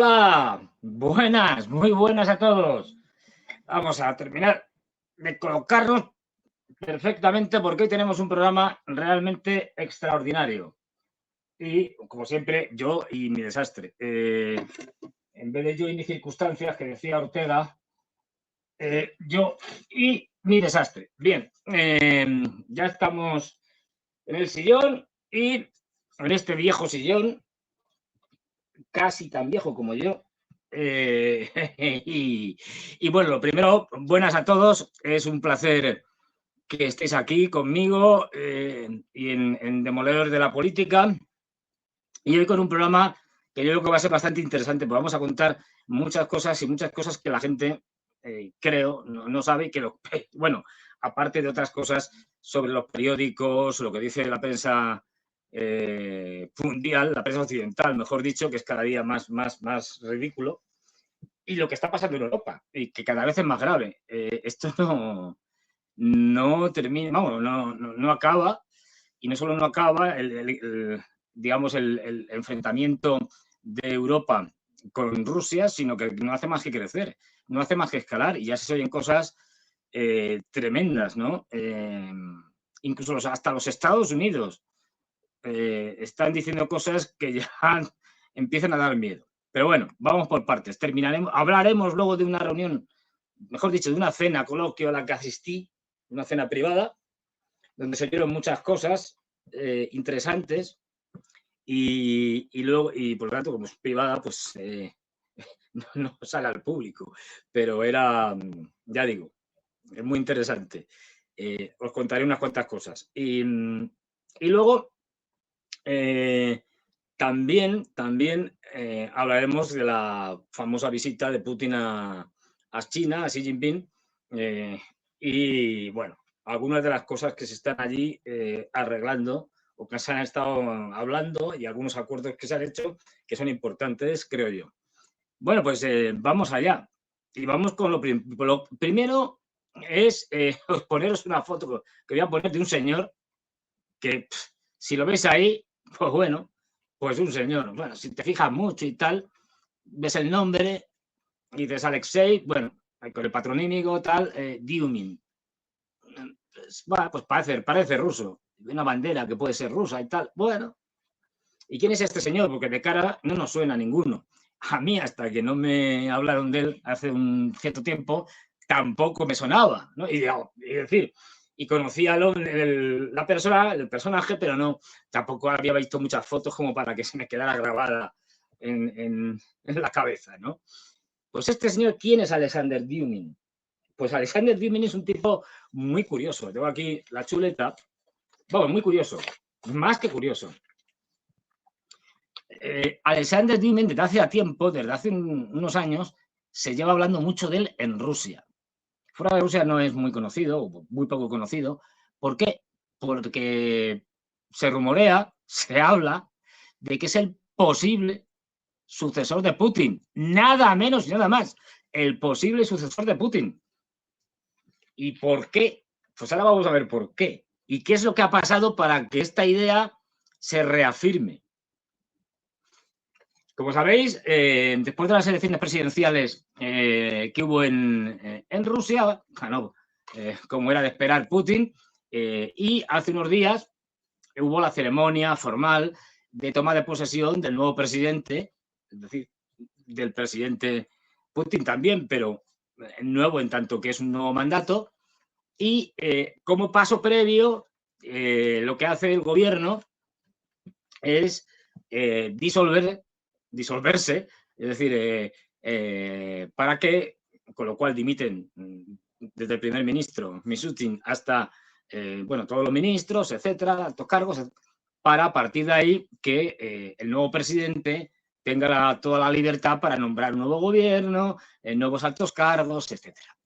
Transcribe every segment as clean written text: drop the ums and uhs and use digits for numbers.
Hola, buenas, muy buenas a todos. Vamos a terminar de colocarnos perfectamente porque hoy tenemos un programa realmente extraordinario. Y, como siempre, yo y mi desastre. En vez de yo y mis circunstancias, que decía Ortega, yo y mi desastre. Bien, ya estamos en el sillón y en este viejo sillón, casi tan viejo como yo. Y bueno, lo primero, buenas a todos. Es un placer que estéis aquí conmigo y en Demoledores de la Política. Y hoy con un programa que yo creo que va a ser bastante interesante, porque vamos a contar muchas cosas que la gente, creo, no sabe y que, bueno, aparte de otras cosas sobre los periódicos, lo que dice la prensa mundial, la prensa occidental, mejor dicho, que es cada día más ridículo, y lo que está pasando en Europa, y que cada vez es más grave. Esto no termina, vamos, no acaba, y no solo no acaba, digamos, el enfrentamiento de Europa con Rusia, sino que no hace más que crecer, no hace más que escalar, y ya se oyen cosas tremendas, ¿no? Incluso hasta los Estados Unidos están diciendo cosas que ya empiezan a dar miedo. Pero bueno, vamos por partes. Hablaremos luego de una reunión, mejor dicho, de una cena, coloquio a la que asistí, una cena privada, donde se vieron muchas cosas interesantes y luego, y por lo tanto, como es privada, pues no sale al público. Pero era, ya digo, es muy interesante. Os contaré unas cuantas cosas. Y luego, también hablaremos de la famosa visita de Putin a China, a Xi Jinping, y bueno, algunas de las cosas que se están allí arreglando o que se han estado hablando y algunos acuerdos que se han hecho que son importantes, creo yo. Bueno, pues vamos allá. Y vamos con lo primero es poneros una foto que voy a poner de un señor que, si lo veis ahí, pues bueno, pues un señor. Bueno, si te fijas mucho y tal, ves el nombre y dices Alexei, bueno, con el patronímico tal, Diumin. Pues, bueno, pues parece ruso. Una bandera que puede ser rusa y tal. Bueno, ¿y quién es este señor? Porque de cara no nos suena a ninguno. A mí, hasta que no me hablaron de él hace un cierto tiempo, tampoco me sonaba, ¿no? Y decir, y conocía la persona, el personaje, pero no, tampoco había visto muchas fotos como para que se me quedara grabada en la cabeza, ¿no? Pues este señor, ¿quién es Alexander Dugin? Pues Alexander Dugin es un tipo muy curioso. Tengo aquí la chuleta. Bueno, muy curioso, más que curioso. Alexander Dugin, desde hace tiempo, desde hace unos años, se lleva hablando mucho de él en Rusia. Fuera de Rusia no es muy conocido, o muy poco conocido. ¿Por qué? Porque se rumorea, se habla de que es el posible sucesor de Putin. Nada menos y nada más. El posible sucesor de Putin. ¿Y por qué? Pues ahora vamos a ver por qué. ¿Y qué es lo que ha pasado para que esta idea se reafirme? Como sabéis, después de las elecciones presidenciales que hubo en Rusia, ganó, como era de esperar, Putin, y hace unos días hubo la ceremonia formal de toma de posesión del nuevo presidente, es decir, del presidente Putin también, pero nuevo en tanto que es un nuevo mandato, y como paso previo, lo que hace el gobierno es disolverse, es decir, para que, con lo cual dimiten desde el primer ministro Mishustin hasta, bueno, todos los ministros, etcétera, altos cargos, para a partir de ahí que el nuevo presidente tenga toda la libertad para nombrar un nuevo gobierno, nuevos altos cargos, etcétera.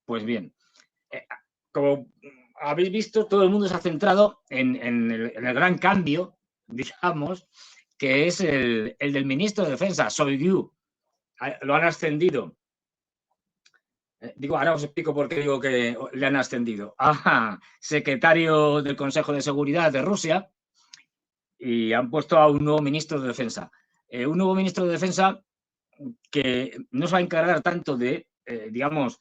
Pues bien, como habéis visto, todo el mundo se ha centrado en el gran cambio, digamos, que es el del ministro de Defensa, Shoigu. Lo han ascendido. Digo, ahora os explico por qué digo que le han ascendido. Secretario del Consejo de Seguridad de Rusia, y han puesto a un nuevo ministro de Defensa. Un nuevo ministro de Defensa que no se va a encargar tanto de, digamos,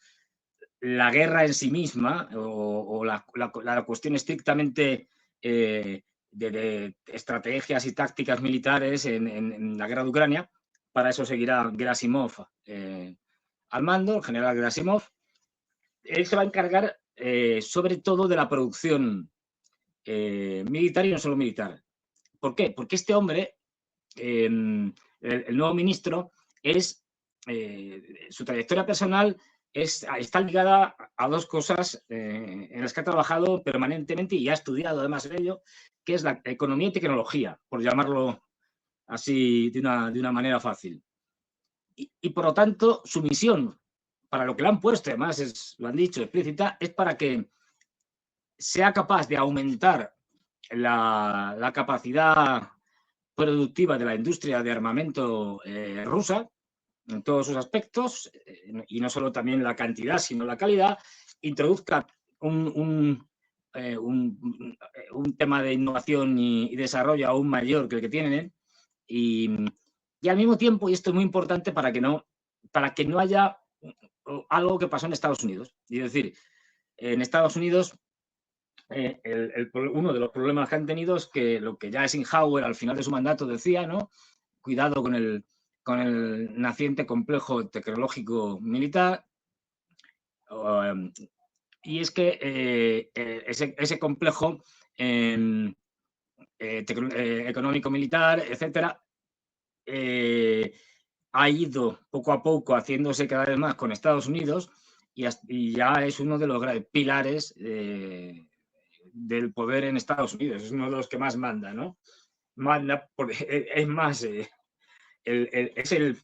la guerra en sí misma o la cuestión estrictamente de estrategias y tácticas militares en la guerra de Ucrania. Para eso seguirá Gerasimov al mando, el general Gerasimov. Él se va a encargar sobre todo de la producción militar y no solo militar. ¿Por qué? Porque este hombre, el nuevo ministro, su trayectoria personal está ligada a dos cosas en las que ha trabajado permanentemente y ha estudiado además de ello, que es la economía y tecnología, por llamarlo así de una manera fácil. Y por lo tanto, su misión, para lo que le han puesto, además lo han dicho explícita, es para que sea capaz de aumentar la capacidad productiva de la industria de armamento rusa en todos sus aspectos, y no solo también la cantidad, sino la calidad, introduzca un tema de innovación y desarrollo aún mayor que el que tienen, y al mismo tiempo, y esto es muy importante para que no haya algo que pasó en Estados Unidos. Es decir, en Estados Unidos uno de los problemas que han tenido es que lo que ya Eisenhower al final de su mandato decía, ¿no? Cuidado con el naciente complejo tecnológico militar. Y es que ese complejo económico militar, etcétera, ha ido poco a poco haciéndose cada vez más con Estados Unidos y ya es uno de los pilares del poder en Estados Unidos. Es uno de los que más manda, ¿no? Manda, porque es más, es el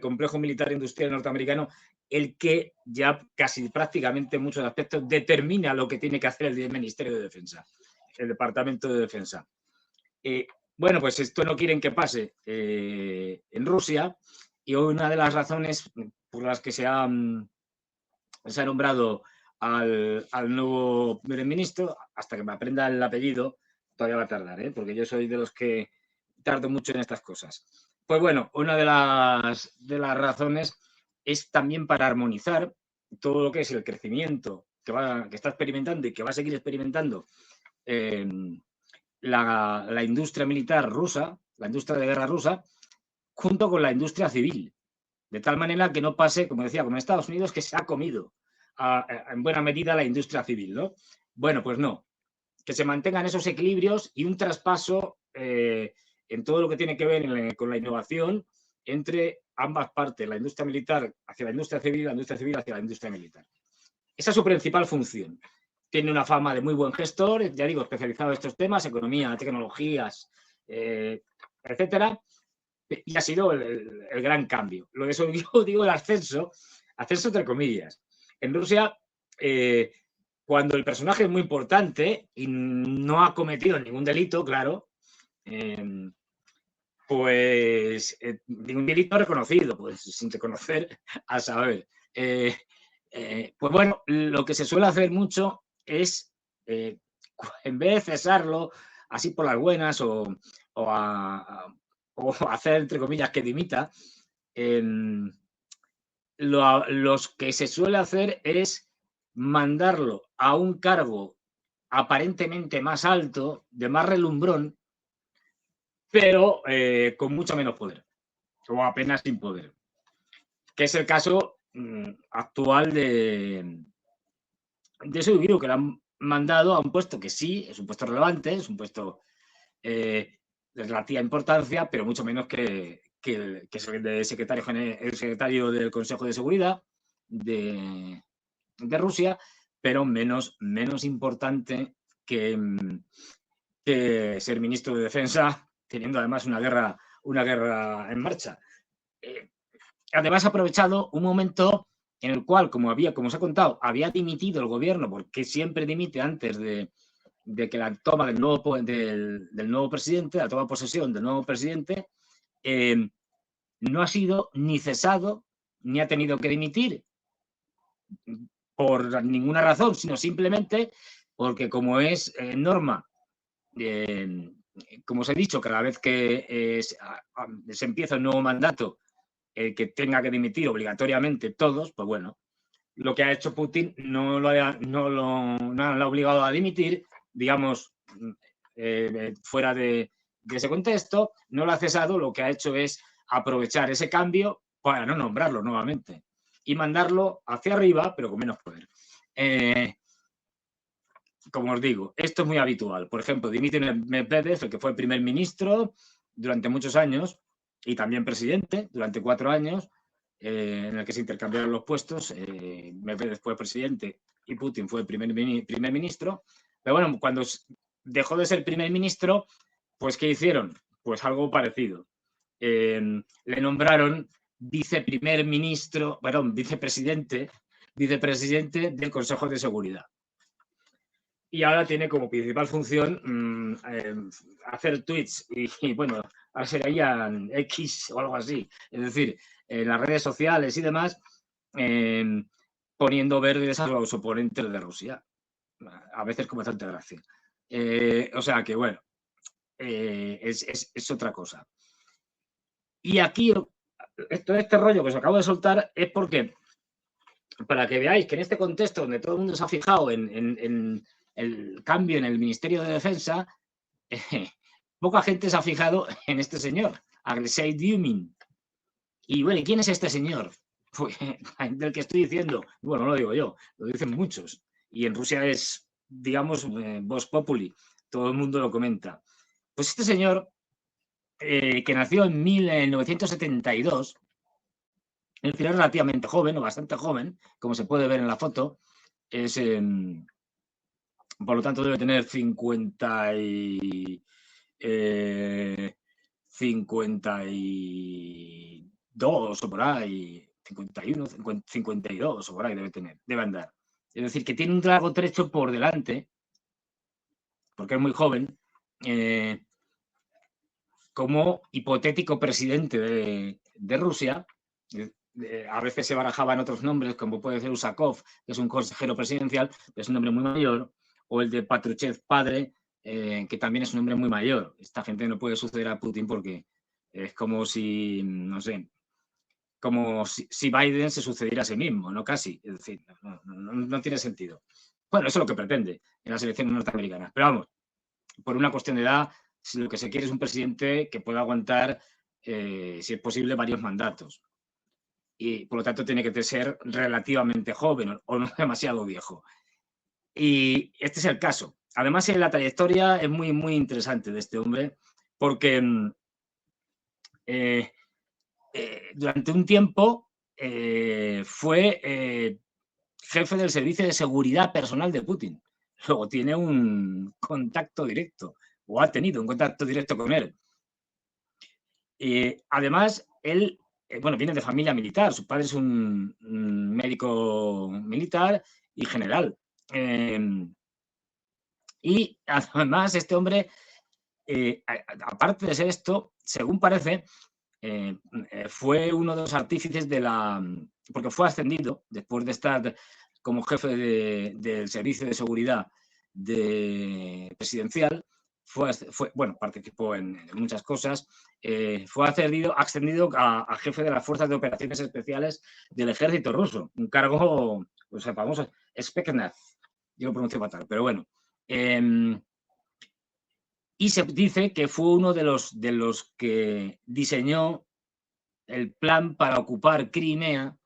complejo militar industrial norteamericano el que ya casi prácticamente en muchos aspectos determina lo que tiene que hacer el Ministerio de Defensa, el Departamento de Defensa. Bueno, pues esto no quieren que pase en Rusia, y una de las razones por las que se ha nombrado al nuevo primer ministro, hasta que me aprenda el apellido, todavía va a tardar, porque yo soy de los que tardo mucho en estas cosas. Pues bueno, una de las razones es también para armonizar todo lo que es el crecimiento que está experimentando y que va a seguir experimentando la industria militar rusa, la industria de guerra rusa, junto con la industria civil, de tal manera que no pase, como decía, como en Estados Unidos, que se ha comido en buena medida la industria civil, ¿no? Bueno, pues no, que se mantengan esos equilibrios y un traspaso en todo lo que tiene que ver con la innovación entre ambas partes, la industria militar hacia la industria civil hacia la industria militar. Esa es su principal función. Tiene una fama de muy buen gestor, ya digo, especializado en estos temas, economía, tecnologías, etcétera, y ha sido el gran cambio. Lo de eso yo digo el ascenso entre comillas. En Rusia, cuando el personaje es muy importante y no ha cometido ningún delito, claro, pues ningún delito reconocido, pues sin reconocer a saber. Pues bueno, lo que se suele hacer mucho es, en vez de cesarlo así por las buenas o hacer, entre comillas, que dimita, los que se suele hacer es mandarlo a un cargo aparentemente más alto, de más relumbrón, pero con mucho menos poder, o apenas sin poder, que es el caso actual de Shoigu, que lo han mandado a un puesto que sí, es un puesto relevante, es un puesto de relativa importancia, pero mucho menos que el secretario del Consejo de Seguridad de Rusia, pero menos importante que ser ministro de Defensa, teniendo además una guerra en marcha. Además, ha aprovechado un momento en el cual, como os he contado, había dimitido el gobierno, porque siempre dimite antes de que la toma del nuevo presidente, la toma de posesión del nuevo presidente, no ha sido ni cesado ni ha tenido que dimitir por ninguna razón, sino simplemente porque, como es norma, como os he dicho, cada vez que se empieza un nuevo mandato, el que tenga que dimitir obligatoriamente todos, pues bueno, lo que ha hecho Putin no lo ha obligado a dimitir, digamos, fuera de ese contexto, no lo ha cesado, lo que ha hecho es aprovechar ese cambio para no nombrarlo nuevamente y mandarlo hacia arriba, pero con menos poder. Como os digo, esto es muy habitual. Por ejemplo, Dmitry Medvedev, el que fue primer ministro durante muchos años y también presidente durante 4 años, en el que se intercambiaron los puestos. Medvedev fue presidente y Putin fue primer ministro. Pero bueno, cuando dejó de ser primer ministro, pues ¿qué hicieron? Pues algo parecido. Le nombraron vicepresidente del Consejo de Seguridad. Y ahora tiene como principal función hacer tweets y bueno, ahora serían X o algo así. Es decir, en las redes sociales y demás, poniendo verdes a los oponentes de Rusia. A veces con bastante gracia. O sea que, bueno, es otra cosa. Y aquí, todo este rollo que os acabo de soltar es porque, para que veáis que en este contexto donde todo el mundo se ha fijado en el cambio en el Ministerio de Defensa, poca gente se ha fijado en este señor, Alexei Duymin. Y bueno, ¿quién es este señor? Pues, del que estoy diciendo, bueno, no lo digo yo, lo dicen muchos. Y en Rusia es, digamos, vox populi, todo el mundo lo comenta. Pues este señor, que nació en 1972, es decir, es relativamente joven o bastante joven, como se puede ver en la foto, es... por lo tanto, debe tener 52 o por ahí, 51, 52 o por ahí debe andar. Es decir, que tiene un largo trecho por delante, porque es muy joven, como hipotético presidente de Rusia. A veces se barajaban otros nombres, como puede ser Usakov, que es un consejero presidencial, que es un hombre muy mayor, o el de Patrushev padre, que también es un hombre muy mayor. Esta gente no puede suceder a Putin porque es como si, no sé, como si Biden se sucediera a sí mismo, ¿no? Casi, es decir, no tiene sentido. Bueno, eso es lo que pretende en las elecciones norteamericanas. Pero vamos, por una cuestión de edad, lo que se quiere es un presidente que pueda aguantar, si es posible, varios mandatos. Y por lo tanto tiene que ser relativamente joven o no demasiado viejo. Y este es el caso. Además, la trayectoria es muy, muy interesante de este hombre, porque durante un tiempo fue jefe del servicio de seguridad personal de Putin. Luego tiene un contacto directo, o ha tenido un contacto directo con él. Además, él, bueno, viene de familia militar. Su padre es un médico militar y general. Y además, este hombre, aparte de ser esto, según parece, fue uno de los artífices porque fue ascendido después de estar como jefe del servicio de seguridad presidencial. Bueno, participó en muchas cosas. Fue ascendido a jefe de las Fuerzas de Operaciones Especiales del Ejército Ruso, un cargo, pues, famoso, Spetsnaz. Yo lo pronuncio fatal, pero bueno. Y se dice que fue uno de los que diseñó el plan para ocupar Crimea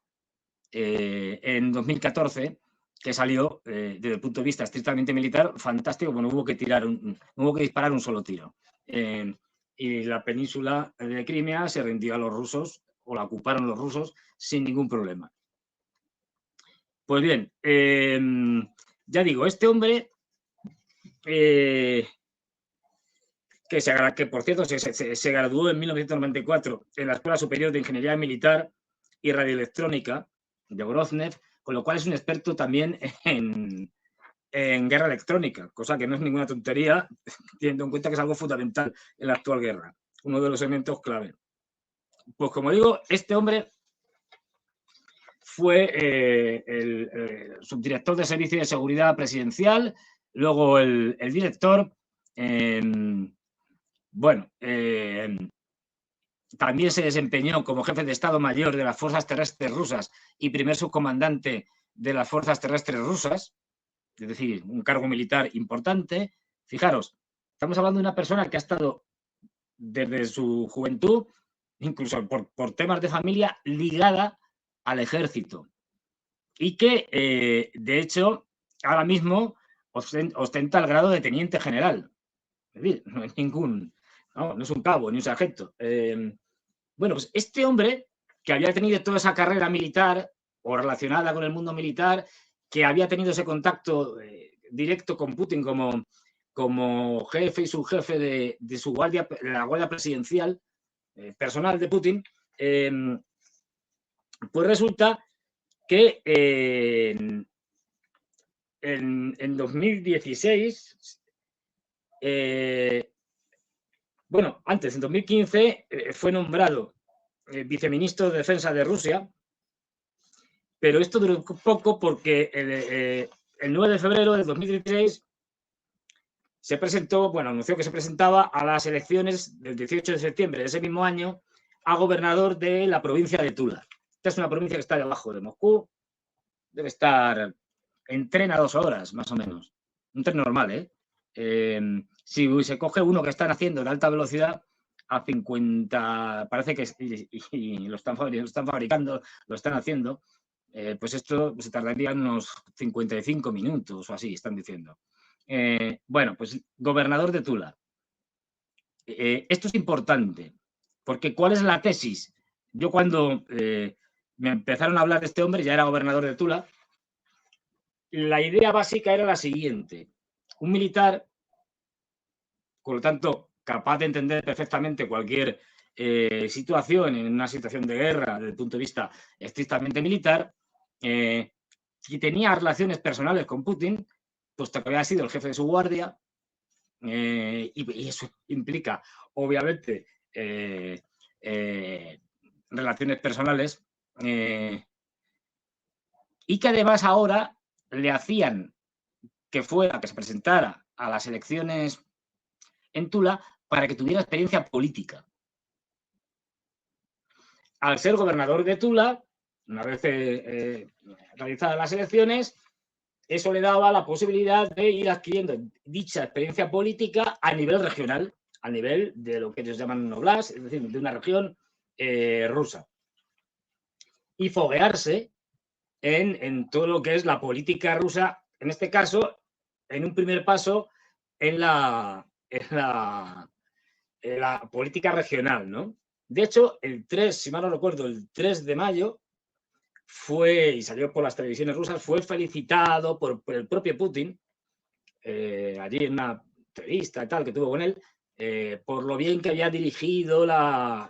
en 2014, que salió, desde el punto de vista estrictamente militar, fantástico. Bueno, hubo que disparar un solo tiro. Y la península de Crimea se rindió a los rusos, o la ocuparon los rusos sin ningún problema. Pues bien, ya digo, este hombre, que por cierto se graduó en 1994 en la Escuela Superior de Ingeniería Militar y Radioelectrónica de Groznev, con lo cual es un experto también en guerra electrónica, cosa que no es ninguna tontería, teniendo en cuenta que es algo fundamental en la actual guerra, uno de los elementos clave. Pues como digo, este hombre fue el subdirector de Servicio de Seguridad Presidencial, luego el director. Bueno, también se desempeñó como jefe de Estado Mayor de las Fuerzas Terrestres Rusas y primer subcomandante de las Fuerzas Terrestres Rusas, es decir, un cargo militar importante. Fijaros, estamos hablando de una persona que ha estado desde su juventud, incluso por temas de familia, ligada al ejército. Y que, de hecho, ahora mismo ostenta el grado de teniente general. Es decir, no es no es un cabo ni un sargento. Bueno, pues este hombre, que había tenido toda esa carrera militar o relacionada con el mundo militar, que había tenido ese contacto directo con Putin como jefe y subjefe de su guardia, la guardia presidencial personal de Putin, pues resulta que en 2016, bueno, antes, en 2015, fue nombrado viceministro de Defensa de Rusia, pero esto duró poco porque el 9 de febrero de 2016 se presentó, bueno, anunció que se presentaba a las elecciones del 18 de septiembre de ese mismo año a gobernador de la provincia de Tula. Esta es una provincia que está debajo de Moscú, debe estar en tren a 2 horas, más o menos. Un tren normal, ¿eh? Si se coge uno que están haciendo en alta velocidad a 50, parece que y lo están fabricando, lo están haciendo, pues esto se tardaría unos 55 minutos o así, están diciendo. Bueno, pues gobernador de Tula. Esto es importante, porque ¿cuál es la tesis? Yo cuando me empezaron a hablar de este hombre, ya era gobernador de Tula, la idea básica era la siguiente. Un militar, por lo tanto, capaz de entender perfectamente cualquier situación en una situación de guerra desde el punto de vista estrictamente militar, que tenía relaciones personales con Putin, puesto que había sido el jefe de su guardia, y eso implica, obviamente, relaciones personales, y que además ahora le hacían que se presentara a las elecciones en Tula para que tuviera experiencia política. Al ser gobernador de Tula, una vez realizadas las elecciones, eso le daba la posibilidad de ir adquiriendo dicha experiencia política a nivel regional, a nivel de lo que ellos llaman un oblast, es decir, de una región rusa. Y foguearse en todo lo que es la política rusa, en este caso, en un primer paso, en la política regional, ¿no? De hecho, el 3, si mal no recuerdo, el 3 de mayo, fue, y salió por las televisiones rusas, fue felicitado por el propio Putin, allí en una entrevista y tal que tuvo con él, por lo bien que había dirigido la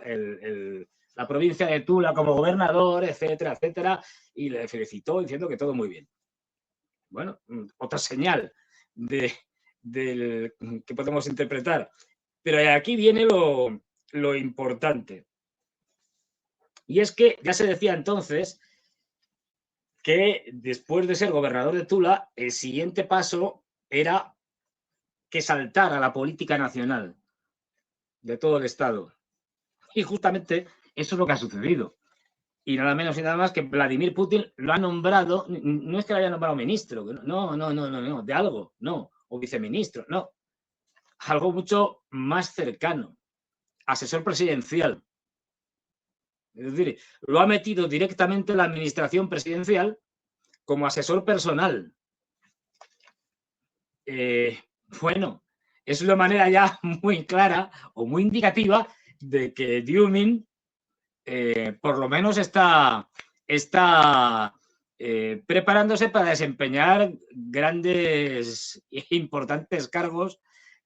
provincia de Tula como gobernador, etcétera, etcétera, y le felicitó diciendo que todo muy bien. Bueno, otra señal que podemos interpretar. Pero aquí viene lo importante. Y es que ya se decía entonces que después de ser gobernador de Tula, el siguiente paso era que saltara la política nacional de todo el Estado. Y justamente eso es lo que ha sucedido. Y nada menos y nada más que Vladimir Putin lo ha nombrado, no es que lo haya nombrado ministro, no, de algo, no, o viceministro, no. Algo mucho más cercano, asesor presidencial. Es decir, lo ha metido directamente en la administración presidencial como asesor personal. Bueno, es una manera ya muy clara o muy indicativa de que Diumin por lo menos está preparándose para desempeñar grandes e importantes cargos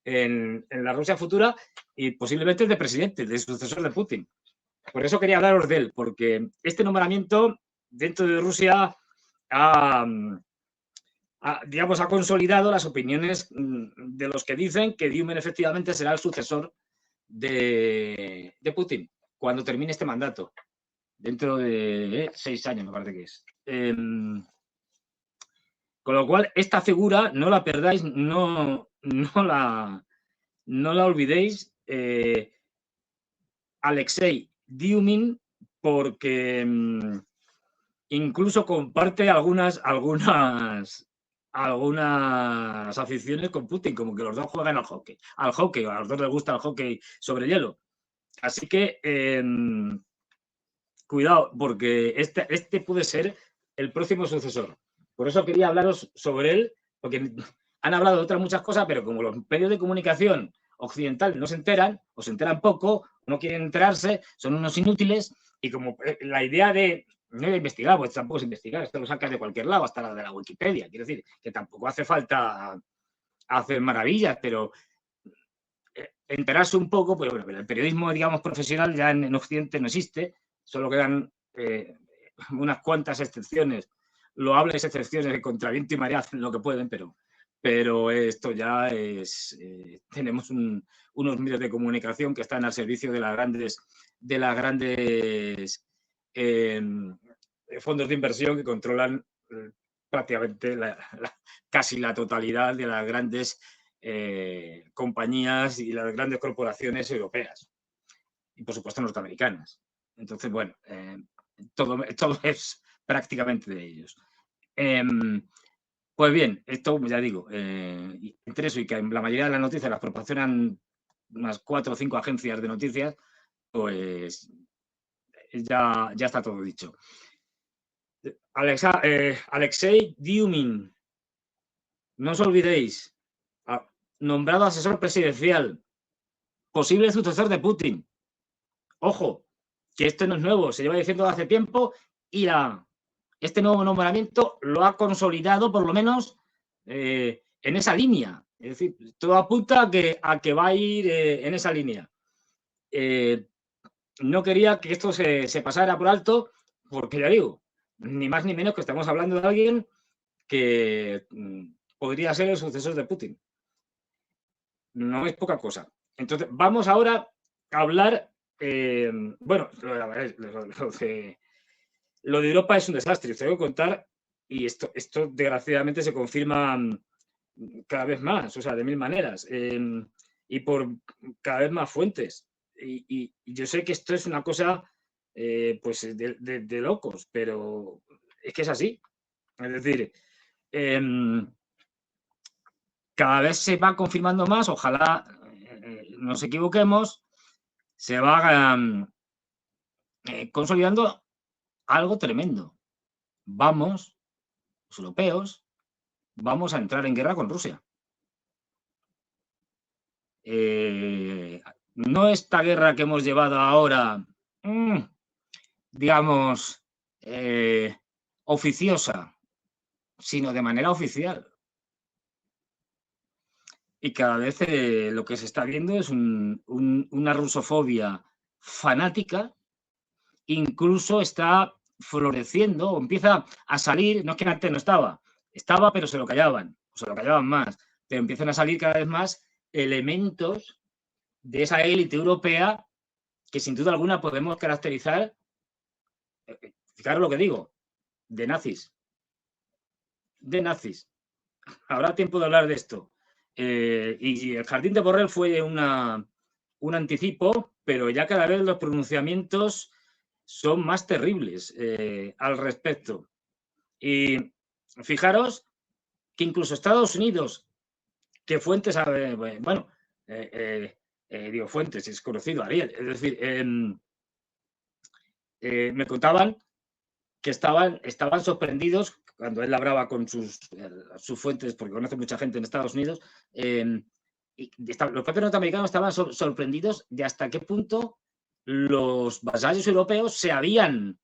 en la Rusia futura y posiblemente de presidente, de sucesor de Putin. Por eso quería hablaros de él, porque este nombramiento dentro de Rusia ha consolidado las opiniones de los que dicen que Diumin efectivamente será el sucesor de Putin cuando termine este mandato, dentro de 6 años, me parece que es. Con lo cual, esta figura no la perdáis, no la olvidéis. Alexei Diumin porque incluso comparte algunas aficiones con Putin, como que los dos juegan al hockey, a los dos les gusta el hockey sobre hielo. Así que cuidado, porque este puede ser el próximo sucesor. Por eso quería hablaros sobre él, porque han hablado de otras muchas cosas, pero como los medios de comunicación occidental no se enteran, o se enteran poco, no quieren enterarse, son unos inútiles, y como la idea de no de investigar, pues tampoco es investigar, esto lo sacas de cualquier lado, hasta la de la Wikipedia, quiero decir, que tampoco hace falta hacer maravillas, pero enterarse un poco, pues bueno, el periodismo, digamos, profesional ya en Occidente no existe, solo quedan unas cuantas excepciones, loables excepciones que contra viento y marea hacen lo que pueden, pero esto ya es, tenemos unos medios de comunicación que están al servicio de las grandes fondos de inversión que controlan prácticamente casi la totalidad de las grandes compañías y las grandes corporaciones europeas y por supuesto norteamericanas. Entonces, bueno, todo es prácticamente de ellos. Pues bien, esto ya digo, entre eso y que la mayoría de las noticias las proporcionan unas 4 o 5 agencias de noticias, pues ya está todo dicho. Alexei Diumin, no os olvidéis, nombrado asesor presidencial, posible sucesor de Putin. Ojo, que esto no es nuevo, se lleva diciendo hace tiempo y este nuevo nombramiento lo ha consolidado por lo menos en esa línea. Es decir, todo apunta a que va a ir en esa línea. No quería que esto se pasara por alto porque ya digo, ni más ni menos que estamos hablando de alguien que podría ser el sucesor de Putin. No es poca cosa. Entonces, vamos ahora a hablar, bueno, lo de Europa es un desastre, os tengo que contar, y esto desgraciadamente se confirma cada vez más, o sea, de mil maneras, y por cada vez más fuentes. Y yo sé que esto es una cosa pues de locos, pero es que es así. Es decir, cada vez se va confirmando más, ojalá nos equivoquemos, se va consolidando algo tremendo. Vamos, los europeos, vamos a entrar en guerra con Rusia. No esta guerra que hemos llevado ahora, digamos, oficiosa, sino de manera oficial. Y cada vez lo que se está viendo es una rusofobia fanática, incluso está floreciendo o empieza a salir, no es que antes no estaba, pero se lo callaban más, pero empiezan a salir cada vez más elementos de esa élite europea que sin duda alguna podemos caracterizar, fijaros lo que digo, de nazis. Habrá tiempo de hablar de esto. Y el Jardín de Borrell fue un anticipo, pero ya cada vez los pronunciamientos son más terribles al respecto. Y fijaros que incluso Estados Unidos, que fuentes, bueno, digo fuentes, es conocido Ariel, es decir, me contaban que estaban sorprendidos cuando él hablaba con sus fuentes, porque conoce mucha gente en Estados Unidos, y los propios norteamericanos estaban sorprendidos de hasta qué punto los vasallos europeos se habían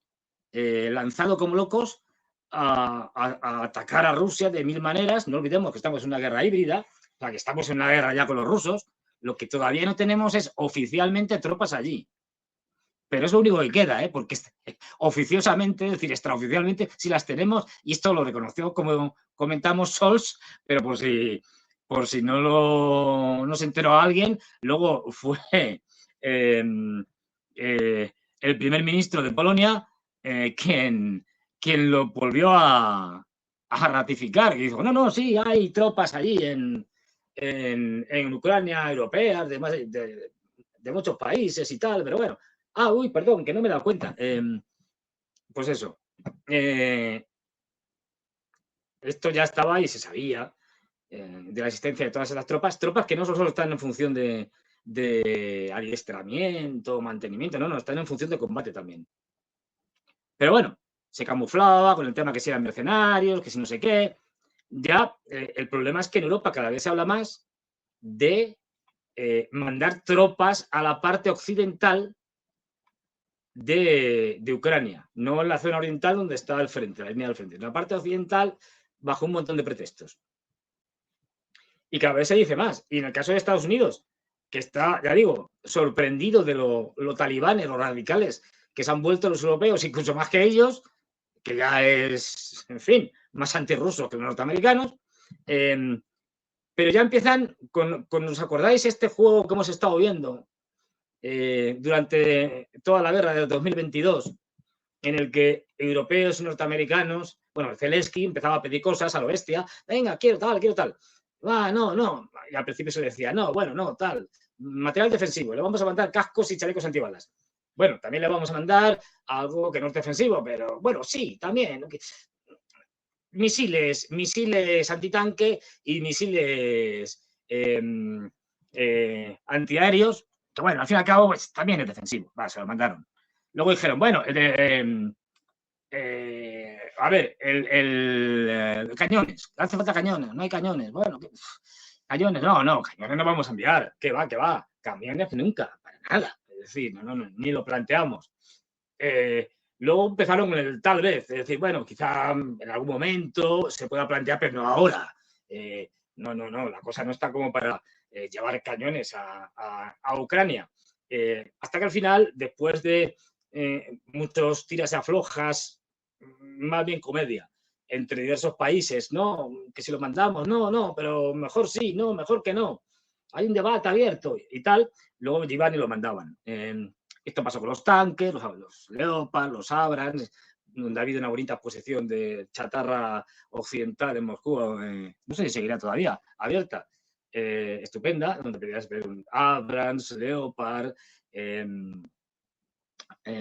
lanzado como locos a atacar a Rusia de mil maneras. No olvidemos que estamos en una guerra híbrida, o sea, que estamos en una guerra ya con los rusos. Lo que todavía no tenemos es oficialmente tropas allí. Pero es lo único que queda, porque oficiosamente, es decir, extraoficialmente, sí las tenemos, y esto lo reconoció, como comentamos, Scholz, pero por si no se enteró alguien, luego fue el primer ministro de Polonia quien lo volvió a ratificar, y dijo, no, sí, hay tropas allí en Ucrania, europeas, de muchos países y tal, pero bueno, Uy, perdón, que no me he dado cuenta. Pues eso. Esto ya estaba y se sabía de la existencia de todas esas tropas que no solo están en función de adiestramiento, mantenimiento, no, están en función de combate también. Pero bueno, se camuflaba con el tema que si eran mercenarios, que si no sé qué. Ya el problema es que en Europa cada vez se habla más de mandar tropas a la parte occidental de Ucrania, no en la zona oriental donde está el frente, la línea del frente, en la parte occidental bajo un montón de pretextos. Y cada vez se dice más. Y en el caso de Estados Unidos, que está, ya digo, sorprendido de lo talibanes, los radicales que se han vuelto los europeos, incluso más que ellos, que ya es, en fin, más antirruso que los norteamericanos. Pero ya empiezan con, ¿os acordáis este juego que hemos estado viendo durante toda la guerra del 2022? En el que europeos y norteamericanos, bueno, Zelensky empezaba a pedir cosas a lo bestia, venga, quiero tal, no, y al principio se decía, no, bueno, no, tal, material defensivo, le vamos a mandar cascos y chalecos antibalas. Bueno, también le vamos a mandar algo que no es defensivo, pero bueno, sí, también. Misiles antitanque y misiles antiaéreos, que bueno, al fin y al cabo pues, también es defensivo, se lo mandaron. Luego dijeron, bueno, a ver, cañones, hace falta cañones, no hay cañones, bueno, cañones, no, cañones no vamos a enviar, que va, camiones nunca, para nada, es decir, no, ni lo planteamos. Luego empezaron con el tal vez, es decir, bueno, quizá en algún momento se pueda plantear, pero no ahora. No, la cosa no está como para llevar cañones a Ucrania. Hasta que al final, después de muchos tiras y aflojas, más bien comedia, entre diversos países, no, que si lo mandamos, no, pero mejor sí, no, mejor que no. Hay un debate abierto y tal, luego iban y lo mandaban. Esto pasó con los tanques, los Leopard, los Abrams, donde ha habido una bonita exposición de chatarra occidental en Moscú, no sé si seguirá todavía, abierta, estupenda, donde podrías ver un Abrams, Leopard,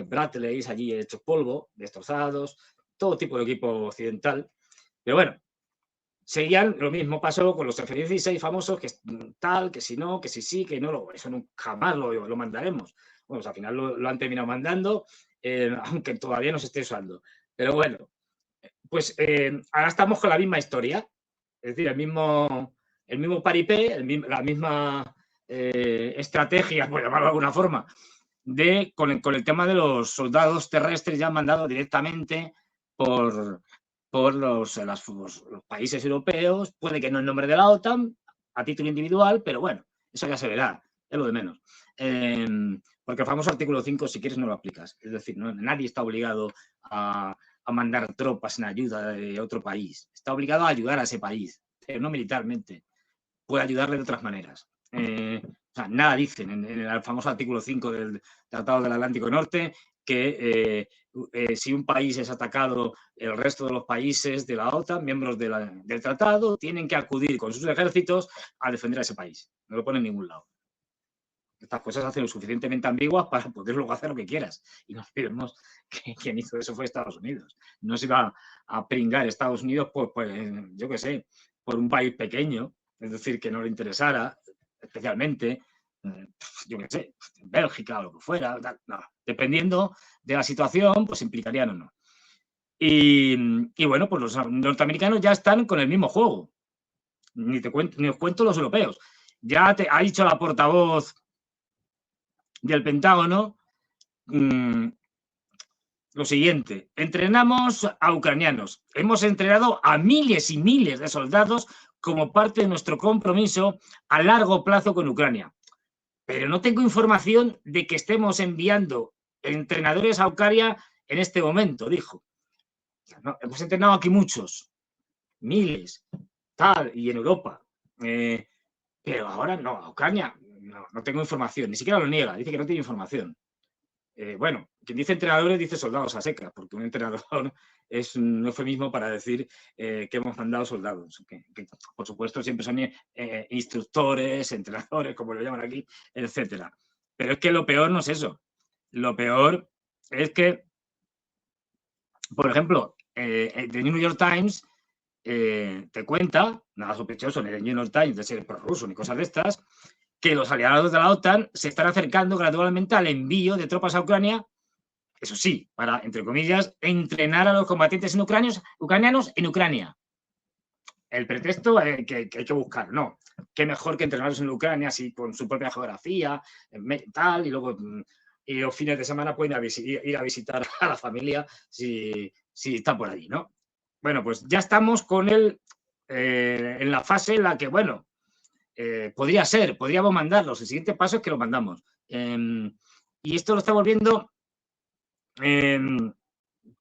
Bradleys allí hechos polvo, destrozados, todo tipo de equipo occidental. Pero bueno, seguían, lo mismo pasó con los F-16 famosos, que tal, que si no, que si sí, que no, eso no, jamás lo mandaremos. Bueno, pues al final lo han terminado mandando, aunque todavía no se esté usando. Pero bueno, pues ahora estamos con la misma historia, es decir, el mismo paripé, la misma estrategia, por llamarlo de alguna forma, con el tema de los soldados terrestres ya mandados directamente por los países europeos, puede que no en nombre de la OTAN, a título individual, pero bueno, eso ya se verá, es lo de menos. Porque el famoso artículo 5, si quieres, no lo aplicas. Es decir, nadie está obligado a mandar tropas en ayuda de otro país. Está obligado a ayudar a ese país, pero no militarmente. Puede ayudarle de otras maneras. O sea, nada dicen en el famoso artículo 5 del Tratado del Atlántico Norte que si un país es atacado, el resto de los países de la OTAN, miembros del tratado, tienen que acudir con sus ejércitos a defender a ese país. No lo pone en ningún lado. Estas cosas hacen lo suficientemente ambiguas para poder luego hacer lo que quieras. Y no olvidemos que quien hizo eso fue Estados Unidos. No se iba a pringar Estados Unidos por yo qué sé, por un país pequeño, es decir, que no le interesara especialmente, yo qué sé, Bélgica o lo que fuera, no. Dependiendo de la situación, pues implicarían o no. Y bueno, pues los norteamericanos ya están con el mismo juego. Ni os cuento los europeos. Ya ha dicho la portavoz del Pentágono lo siguiente: entrenamos a ucranianos, hemos entrenado a miles y miles de soldados como parte de nuestro compromiso a largo plazo con Ucrania, pero no tengo información de que estemos enviando entrenadores a Ucrania en este momento, dijo. No, hemos entrenado aquí muchos, miles, tal, y en Europa, pero ahora no, a Ucrania no tengo información, ni siquiera lo niega, dice que no tiene información. Bueno, quien dice entrenadores dice soldados a secas, porque un entrenador es un eufemismo para decir que hemos mandado soldados, que por supuesto siempre son instructores, entrenadores, como lo llaman aquí, etcétera. Pero es que lo peor no es eso. Lo peor es que, por ejemplo, The New York Times te cuenta, nada sospechoso en el New York Times de ser prorruso ni cosas de estas, que los aliados de la OTAN se están acercando gradualmente al envío de tropas a Ucrania, eso sí, para, entre comillas, entrenar a los combatientes ucranianos en Ucrania. El pretexto que hay que buscar, no. Qué mejor que entrenarlos en Ucrania, así con su propia geografía, tal, y luego y los fines de semana pueden ir a visitar a la familia si está por allí, ¿no? Bueno, pues ya estamos con él en la fase en la que, bueno, podríamos mandarlos. El siguiente paso es que lo mandamos. Y esto lo estamos viendo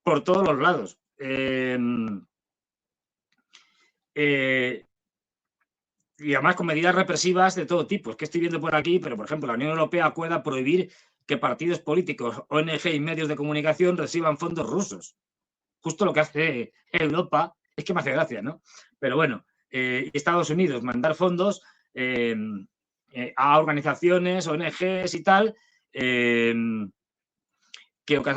por todos los lados. Y además con medidas represivas de todo tipo. Es que estoy viendo por aquí, pero por ejemplo, la Unión Europea acuerda prohibir que partidos políticos, ONG y medios de comunicación reciban fondos rusos. Justo lo que hace Europa, es que me hace gracia, ¿no? Pero bueno, Estados Unidos mandar fondos a organizaciones, ONGs y tal, que lo que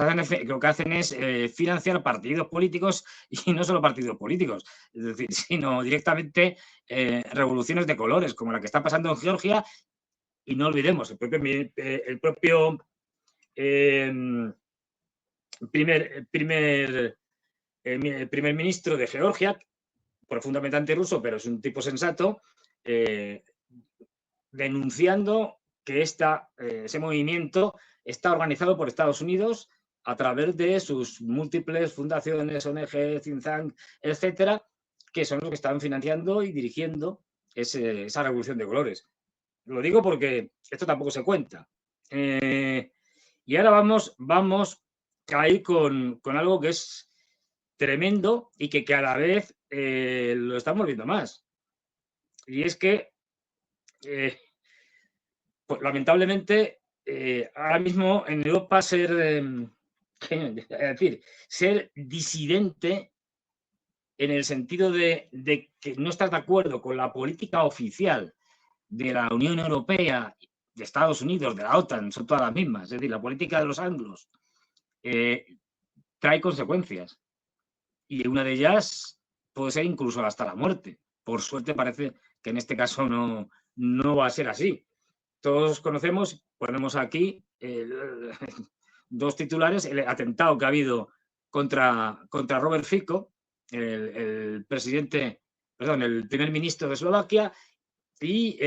hacen es financiar partidos políticos y no solo partidos políticos, es decir, sino directamente revoluciones de colores, como la que está pasando en Georgia. Y no olvidemos, el propio primer ministro de Georgia, profundamente antirruso, pero es un tipo sensato, denunciando que ese movimiento está organizado por Estados Unidos a través de sus múltiples fundaciones, ONG, think tank, etcétera, que son los que están financiando y dirigiendo esa revolución de colores. Lo digo porque esto tampoco se cuenta. Y ahora vamos a ir con algo que es tremendo y que cada vez lo estamos viendo más. Y es que pues lamentablemente, ahora mismo en Europa ser disidente en el sentido de que no estás de acuerdo con la política oficial de la Unión Europea, de Estados Unidos, de la OTAN, son todas las mismas, es decir, la política de los anglos trae consecuencias y una de ellas puede ser incluso hasta la muerte. Por suerte parece que en este caso no va a ser así. Todos conocemos, ponemos aquí dos titulares, el atentado que ha habido contra Robert Fico, el primer ministro de Eslovaquia, y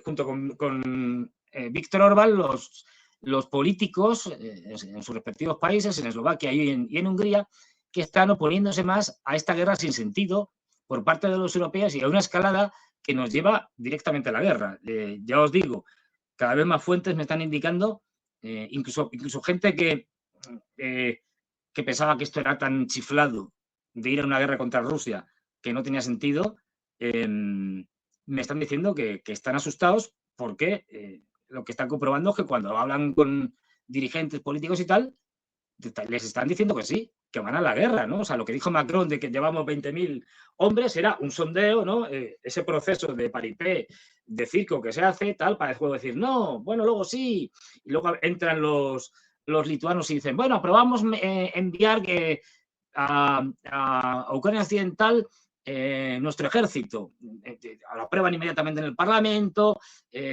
junto con Víctor Orbán, los políticos en sus respectivos países, en Eslovaquia y en Hungría, que están oponiéndose más a esta guerra sin sentido por parte de los europeos y a una escalada que nos lleva directamente a la guerra. Ya os digo, cada vez más fuentes me están indicando, incluso gente que pensaba que esto era tan chiflado de ir a una guerra contra Rusia que no tenía sentido, me están diciendo que están asustados porque lo que están comprobando es que cuando hablan con dirigentes políticos y tal, les están diciendo que sí, que van a la guerra, ¿no? O sea, lo que dijo Macron de que llevamos 20.000 hombres era un sondeo, ¿no? Ese proceso de paripé, de circo que se hace, tal, para después decir, no, bueno, luego sí. Y luego entran los lituanos y dicen, bueno, probamos enviar a Ucrania Occidental nuestro ejército. Lo aprueban inmediatamente en el Parlamento.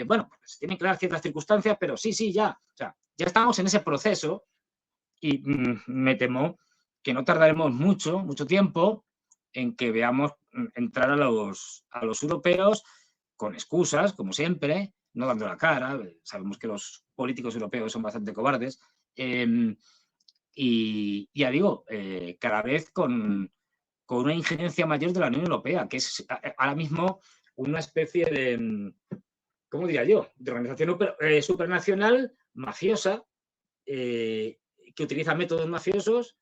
Bueno, pues tienen que dar ciertas circunstancias, pero sí, ya. O sea, ya estamos en ese proceso y me temo que no tardaremos mucho tiempo en que veamos entrar a los europeos con excusas, como siempre, no dando la cara. Sabemos que los políticos europeos son bastante cobardes. Y ya digo, cada vez con una injerencia mayor de la Unión Europea, que es ahora mismo una especie de, ¿cómo diría yo?, de organización supranacional mafiosa, que utiliza métodos mafiosos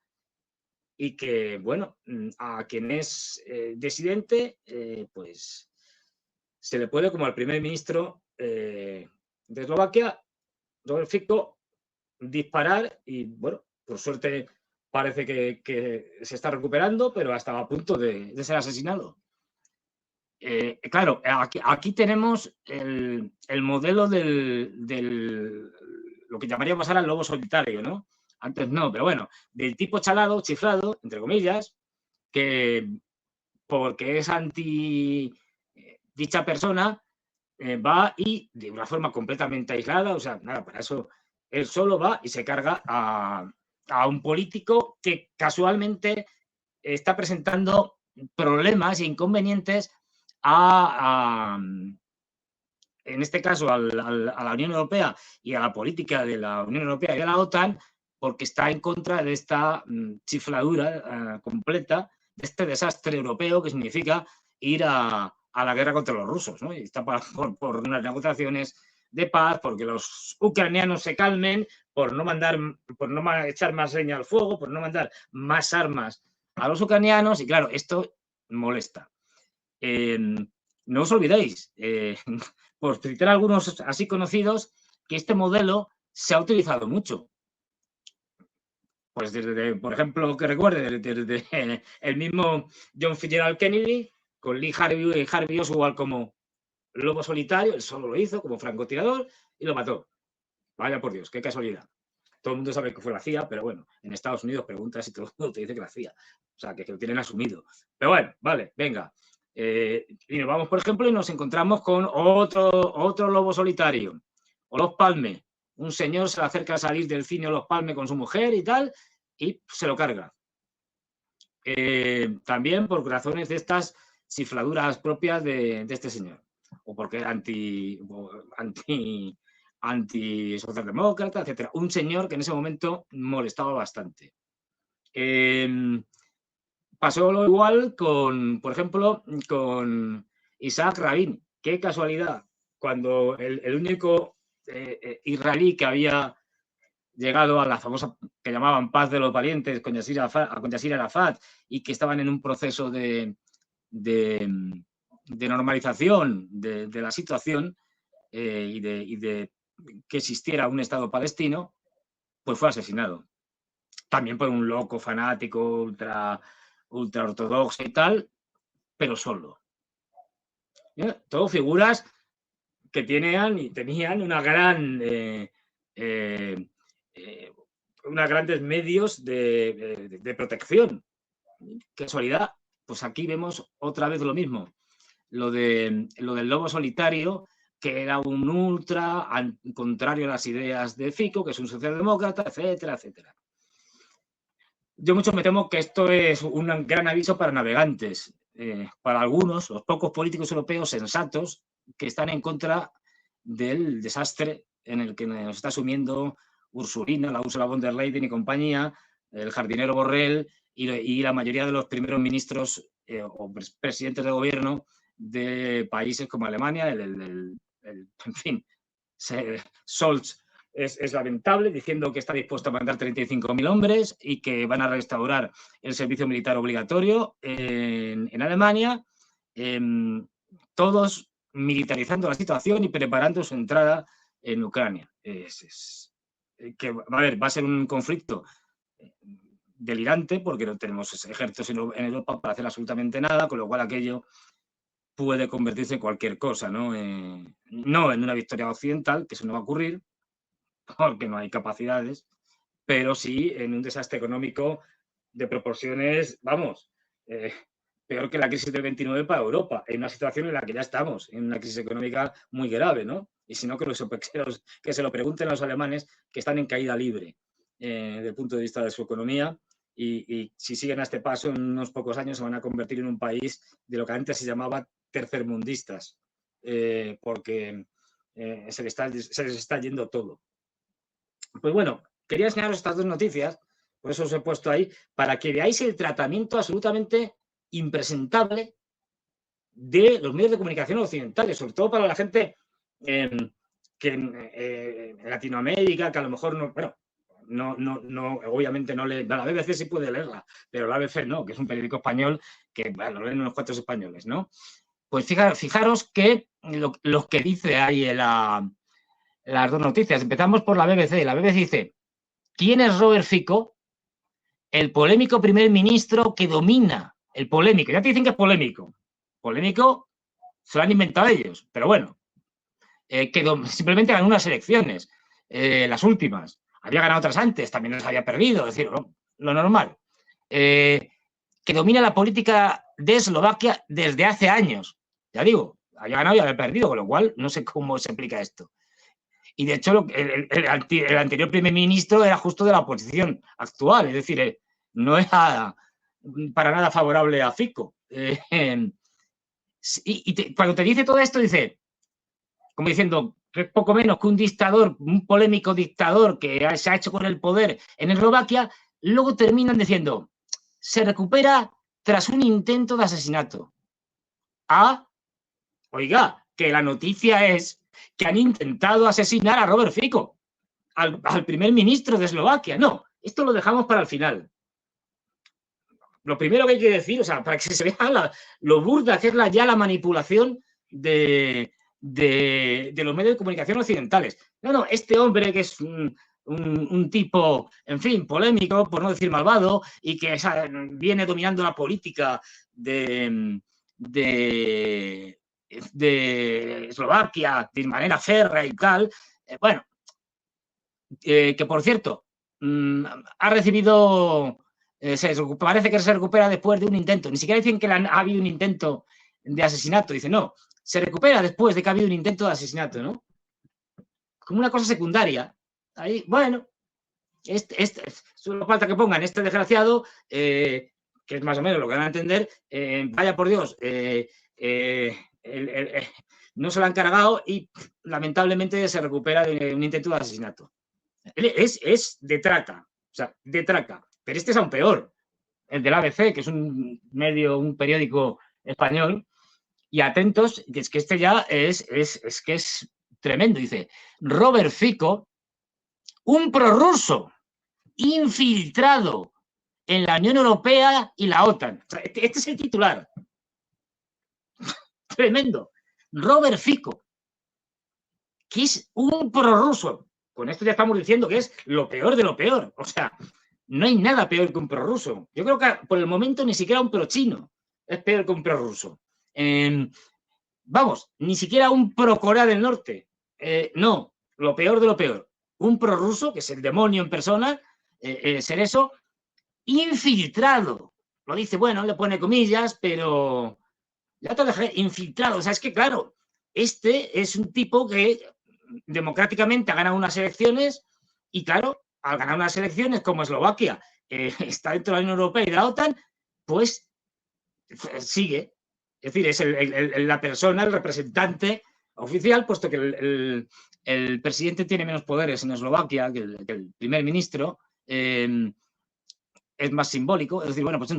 y que, bueno, a quien es disidente, pues se le puede, como al primer ministro de Eslovaquia, Robert Fico, disparar y, bueno, por suerte parece que se está recuperando, pero estaba a punto de ser asesinado. Claro, aquí tenemos el modelo del lo que llamaríamos ahora el lobo solitario, ¿no? Antes no, pero bueno, del tipo chalado, chiflado, entre comillas, que porque es anti dicha persona, va y de una forma completamente aislada, o sea, nada, para eso él solo va y se carga a un político que casualmente está presentando problemas e inconvenientes en este caso, a la Unión Europea y a la política de la Unión Europea y de la OTAN, porque está en contra de esta chifladura completa, de este desastre europeo que significa ir a la guerra contra los rusos, ¿no? Y está por unas negociaciones de paz, porque los ucranianos se calmen, por no echar más leña al fuego, por no mandar más armas a los ucranianos, y claro, esto molesta. No os olvidéis, por citar algunos así conocidos, que este modelo se ha utilizado mucho. Pues desde, por ejemplo, que recuerde, desde el mismo John Fitzgerald Kennedy, con Lee Harvey Oswald como lobo solitario, él solo lo hizo como francotirador y lo mató. Vaya por Dios, qué casualidad. Todo el mundo sabe que fue la CIA, pero bueno, en Estados Unidos preguntas y todo el mundo te dice que la CIA. O sea, que lo tienen asumido. Pero bueno, vale, venga. Y nos vamos, por ejemplo, y nos encontramos con otro lobo solitario. Olof Palme. Un señor se le acerca a salir del cine Olof Palme con su mujer y tal, y se lo carga. También por razones de estas chifladuras propias de este señor. O porque era anti-socialdemócrata, etcétera. Un señor que en ese momento molestaba bastante. Pasó lo igual con, por ejemplo, con Isaac Rabin. Qué casualidad, cuando el único israelí que había llegado a la famosa que llamaban paz de los valientes con Yasser Arafat y que estaban en un proceso de normalización de la situación y de que existiera un Estado palestino, pues fue asesinado. También por un loco fanático ultra ortodoxo y tal, pero solo. Todo figuras que tenían una unos grandes medios de protección. Qué casualidad, pues aquí vemos otra vez lo mismo. Lo del lobo solitario, que era un ultra contrario a las ideas de Fico, que es un socialdemócrata, etcétera, etcétera. Yo mucho me temo que esto es un gran aviso para navegantes, para algunos, los pocos políticos europeos sensatos que están en contra del desastre en el que nos está sumiendo Ursulina, la Ursula von der Leyen y compañía, el jardinero Borrell y la mayoría de los primeros ministros o presidentes de gobierno de países como Alemania, en fin, Scholz es lamentable, diciendo que está dispuesto a mandar 35.000 hombres y que van a restaurar el servicio militar obligatorio en Alemania, todos militarizando la situación y preparando su entrada en Ucrania. Que, a ver, va a ser un conflicto delirante porque no tenemos ejércitos en Europa para hacer absolutamente nada, con lo cual aquello puede convertirse en cualquier cosa, ¿no? No en una victoria occidental, que eso no va a ocurrir, porque no hay capacidades, pero sí en un desastre económico de proporciones, vamos, peor que la crisis del 29 para Europa, en una situación en la que ya estamos, en una crisis económica muy grave, ¿no? Y si no, que se lo pregunten a los alemanes, que están en caída libre desde el punto de vista de su economía, y si siguen a este paso, en unos pocos años se van a convertir en un país de lo que antes se llamaba tercermundistas, porque se les está yendo todo. Pues bueno, quería enseñaros estas dos noticias, por eso os he puesto ahí, para que veáis el tratamiento absolutamente impresentable de los medios de comunicación occidentales, sobre todo para la gente que en Latinoamérica, que a lo mejor no, bueno, no, obviamente no lee, la BBC sí puede leerla, pero la ABC no, que es un periódico español que, bueno, lo leen unos cuantos españoles, ¿no? Pues fijaros que lo que dice ahí las dos noticias. Empezamos por la BBC. La BBC dice, ¿quién es Robert Fico? El polémico primer ministro que domina. El polémico. Ya te dicen que es polémico. Polémico se lo han inventado ellos, pero bueno. Que simplemente ganó unas elecciones. las últimas. Había ganado otras antes, también las había perdido, es decir, lo normal. Que domina la política de Eslovaquia desde hace años. Ya digo, había ganado y había perdido, con lo cual no sé cómo se explica esto. Y de hecho, el anterior primer ministro era justo de la oposición actual, es decir, no era para nada favorable a Fico. Cuando te dice todo esto, dice, como diciendo que es poco menos que un dictador, un polémico dictador que se ha hecho con el poder en Eslovaquia, luego terminan diciendo, se recupera tras un intento de asesinato. Oiga, que la noticia es que han intentado asesinar a Robert Fico, al primer ministro de Eslovaquia. No, esto lo dejamos para el final. Lo primero que hay que decir, o sea, para que se vea lo burda que es ya la manipulación de los medios de comunicación occidentales. No, este hombre que es un tipo, en fin, polémico, por no decir malvado, y que viene dominando la política de Eslovaquia de manera férrea y tal, bueno, que por cierto, ha recibido, parece que se recupera después de un intento, ni siquiera dicen que ha habido un intento de asesinato, dicen no, se recupera después de que ha habido un intento de asesinato, ¿no? Como una cosa secundaria. Ahí, bueno, solo falta que pongan este desgraciado, que es más o menos lo que van a entender, vaya por Dios, no se lo han cargado y lamentablemente se recupera de un intento de asesinato. Es de traca, o sea, de traca. Pero este es aún peor, el del ABC, que es un periódico español, y atentos, que es que este ya es que es tremendo. Dice, Robert Fico, un prorruso infiltrado en la Unión Europea y la OTAN. O sea, este es el titular. Tremendo. Robert Fico, que es un prorruso. Con esto ya estamos diciendo que es lo peor de lo peor. O sea, no hay nada peor que un prorruso. Yo creo que por el momento ni siquiera un prochino es peor que un prorruso. Vamos, ni siquiera un pro Corea del Norte. No, lo peor de lo peor. Un prorruso, que es el demonio en persona, ser eso, infiltrado. Lo dice, bueno, le pone comillas, pero ya te dejé infiltrado. O sea, es que claro, este es un tipo que democráticamente ha ganado unas elecciones y claro, al ganar unas elecciones como Eslovaquia está dentro de la Unión Europea y de la OTAN, pues sigue. Es decir, es la persona, el representante oficial, puesto que el presidente tiene menos poderes en Eslovaquia que el primer ministro, es más simbólico. Es decir, bueno, pues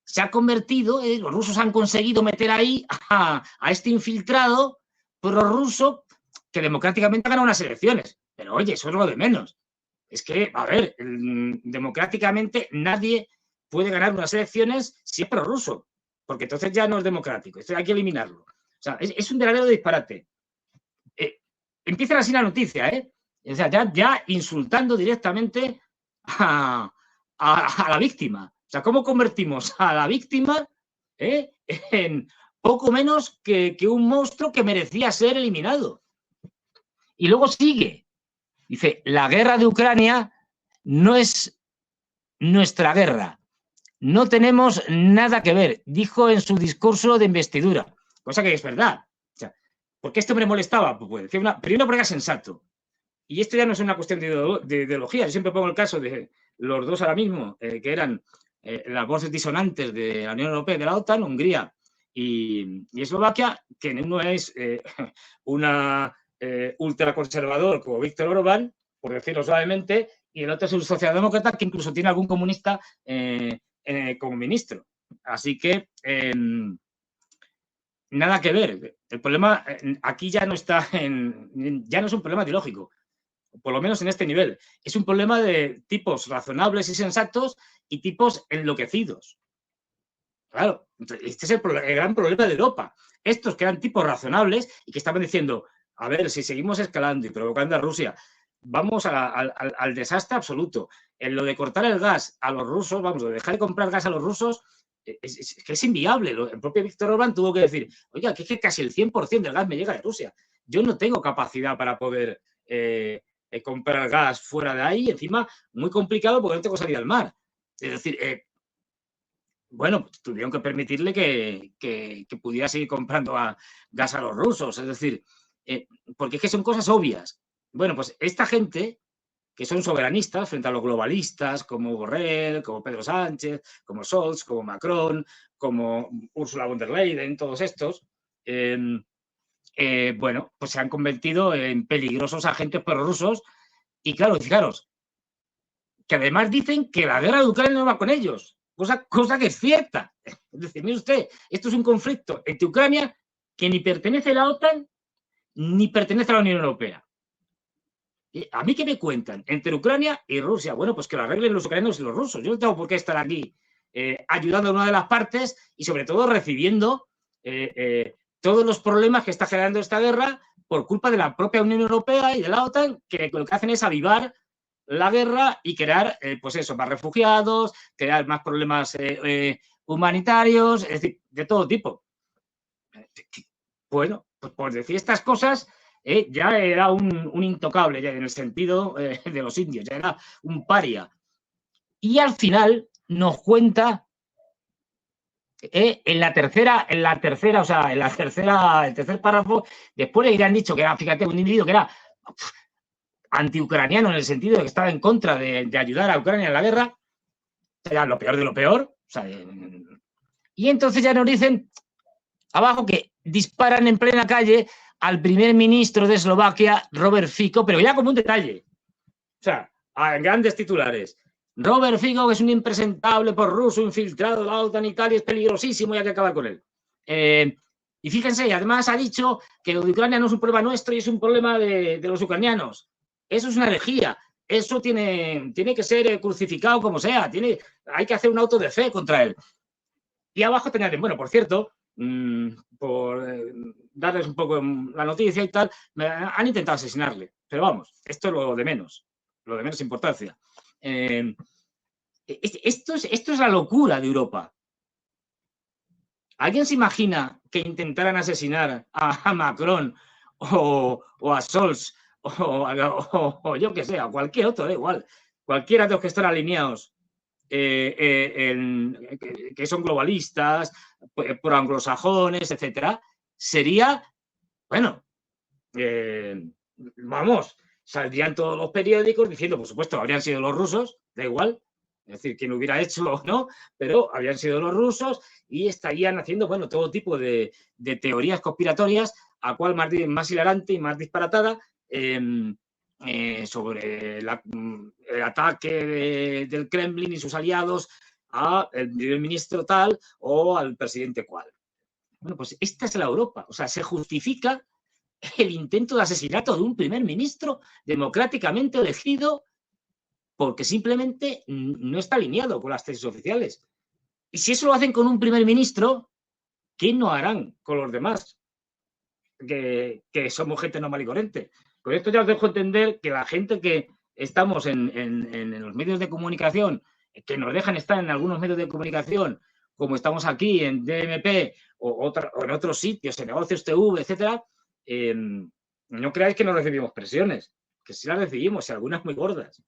se ha convertido, los rusos han conseguido meter ahí a este infiltrado prorruso que democráticamente ha ganado unas elecciones. Pero oye, eso es lo de menos. Es que, a ver, democráticamente nadie puede ganar unas elecciones si es prorruso, porque entonces ya no es democrático. Esto hay que eliminarlo. O sea, es un verdadero disparate. Empieza así la noticia, ¿eh? O sea, ya insultando directamente a la víctima. O sea, ¿cómo convertimos a la víctima en poco menos que un monstruo que merecía ser eliminado? Y luego sigue. Dice, la guerra de Ucrania no es nuestra guerra. No tenemos nada que ver, dijo en su discurso de investidura. Cosa que es verdad. O sea, ¿por qué este hombre molestaba? Pues primero porque era sensato. Y esto ya no es una cuestión de ideología. Yo siempre pongo el caso de los dos ahora mismo, que eran las voces disonantes de la Unión Europea y de la OTAN, Hungría y Eslovaquia, que uno es una ultraconservador como Víctor Orbán, por decirlo suavemente, y el otro es un socialdemócrata que incluso tiene algún comunista como ministro. Así que nada que ver. El problema aquí ya no está ya no es un problema ideológico, por lo menos en este nivel. Es un problema de tipos razonables y sensatos y tipos enloquecidos. Claro, este es el gran problema de Europa. Estos que eran tipos razonables y que estaban diciendo, a ver, si seguimos escalando y provocando a Rusia, vamos al desastre absoluto. En lo de cortar el gas a los rusos, vamos, de dejar de comprar gas a los rusos, es inviable. El propio Víctor Orbán tuvo que decir, oiga, que es que casi el 100% del gas me llega de Rusia. Yo no tengo capacidad para poder comprar gas fuera de ahí, encima muy complicado porque no tengo salida al mar. Es decir, bueno, pues tuvieron que permitirle que pudiera seguir comprando gas a los rusos. Es decir, porque es que son cosas obvias. Bueno, pues esta gente que son soberanistas frente a los globalistas, como Borrell, como Pedro Sánchez, como Scholz, como Macron, como Ursula von der Leyen, todos estos, bueno, pues se han convertido en peligrosos agentes prorrusos. Y claro, fijaros, que además dicen que la guerra de Ucrania no va con ellos, cosa que es cierta. Es decir, mire usted, esto es un conflicto entre Ucrania que ni pertenece a la OTAN ni pertenece a la Unión Europea. ¿A mí qué me cuentan? Entre Ucrania y Rusia. Bueno, pues que lo arreglen los ucranianos y los rusos. Yo no tengo por qué estar aquí ayudando a una de las partes y sobre todo recibiendo todos los problemas que está generando esta guerra por culpa de la propia Unión Europea y de la OTAN, que lo que hacen es avivar la guerra y crear, pues eso, más refugiados, crear más problemas humanitarios, es decir, de todo tipo. Bueno, pues por decir estas cosas, ya era un intocable, ya en el sentido de los indios, ya era un paria. Y al final nos cuenta en el tercer párrafo, después le habían dicho que era, fíjate, un individuo que era antiucraniano en el sentido de que estaba en contra de ayudar a Ucrania en la guerra, era lo peor de lo peor. O sea, y entonces ya nos dicen abajo que disparan en plena calle al primer ministro de Eslovaquia, Robert Fico, pero ya como un detalle. O sea, a grandes titulares. Robert Fico, que es un impresentable prorruso infiltrado de la OTAN y tal, y es peligrosísimo y hay que acabar con él. Y fíjense, además ha dicho que lo de Ucrania no es un problema nuestro y es un problema de los ucranianos. Eso es una herejía. Eso tiene que ser crucificado como sea. Hay que hacer un auto de fe contra él. Y abajo tenían, bueno, por cierto, por darles un poco la noticia y tal, han intentado asesinarle. Pero vamos, esto es lo de menos importancia. Esto es la locura de Europa. ¿Alguien se imagina que intentaran asesinar a Macron o a Scholz o yo que sé, a cualquier otro, da igual, cualquiera de los que están alineados que son globalistas, pro anglosajones, etcétera, sería, bueno, vamos, saldrían todos los periódicos diciendo, por supuesto, habrían sido los rusos, da igual, es decir, quien hubiera hecho o no, pero habrían sido los rusos y estarían haciendo, bueno, todo tipo de teorías conspiratorias, a cual más hilarante y más disparatada, sobre el ataque del Kremlin y sus aliados al primer ministro tal o al presidente cual. Bueno, pues esta es la Europa. O sea, se justifica el intento de asesinato de un primer ministro democráticamente elegido porque simplemente no está alineado con las tesis oficiales. Y si eso lo hacen con un primer ministro, ¿qué no harán con los demás? Que somos gente normal y corriente. Con esto ya os dejo entender que la gente que estamos en los medios de comunicación, que nos dejan estar en algunos medios de comunicación, como estamos aquí en DMP o en otros sitios, en Negocios TV, etcétera, no creáis que no recibimos presiones, que sí las recibimos, y algunas muy gordas.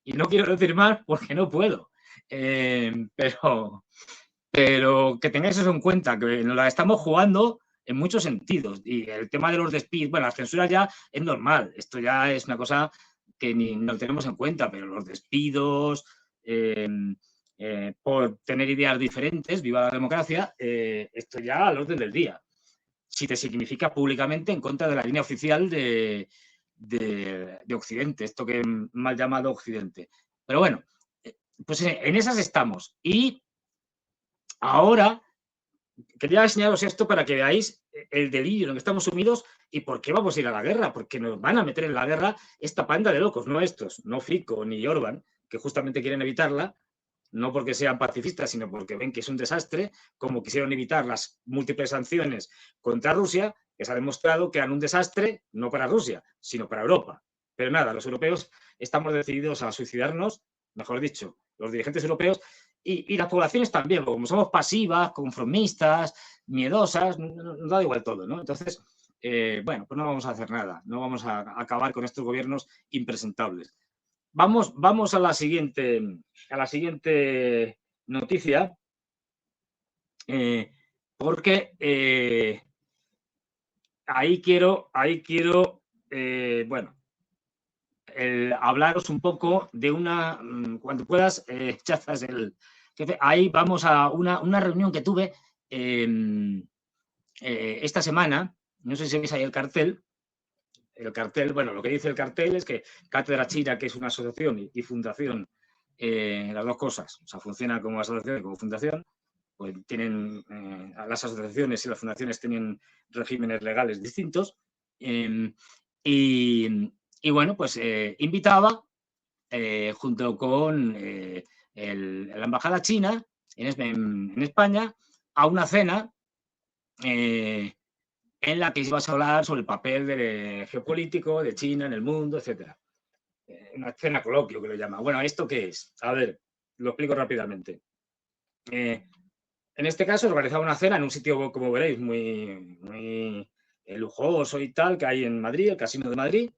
Y no quiero decir más porque no puedo. Pero que tengáis eso en cuenta, que nos la estamos jugando en muchos sentidos. Y el tema de los despidos, bueno, las censuras ya es normal. Esto ya es una cosa que ni lo tenemos en cuenta, pero los despidos, por tener ideas diferentes, viva la democracia, esto ya al orden del día. Si te significa públicamente en contra de la línea oficial de Occidente, esto que mal llamado Occidente. Pero bueno, pues en esas estamos. Y ahora quería enseñaros esto para que veáis el delirio en el que estamos sumidos y por qué vamos a ir a la guerra, porque nos van a meter en la guerra esta panda de locos, no estos, no Fico ni Orbán, que justamente quieren evitarla, no porque sean pacifistas, sino porque ven que es un desastre, como quisieron evitar las múltiples sanciones contra Rusia, que se ha demostrado que eran un desastre, no para Rusia, sino para Europa. Pero nada, los europeos estamos decididos a suicidarnos, mejor dicho, los dirigentes europeos, y las poblaciones también, como somos pasivas, conformistas, miedosas, nos da igual todo, ¿no? Entonces, bueno, pues no vamos a hacer nada, no vamos a acabar con estos gobiernos impresentables. Vamos a la siguiente noticia, porque ahí quiero bueno, hablaros un poco de una, cuando puedas, chazas el jefe. Ahí vamos a una reunión que tuve esta semana. No sé si veis ahí el cartel. El cartel, bueno, lo que dice el cartel es que Cátedra China, que es una asociación y fundación, las dos cosas, o sea, funciona como asociación y como fundación, pues tienen, las asociaciones y las fundaciones tienen regímenes legales distintos, y bueno, pues invitaba, junto con la embajada china en España, a una cena en la que ibas a hablar sobre el papel geopolítico de China en el mundo, etc. Una cena coloquio que lo llama. Bueno, ¿esto qué es? A ver, lo explico rápidamente. En este caso, organizaba una cena en un sitio, como veréis, muy lujoso y tal, que hay en Madrid, el Casino de Madrid,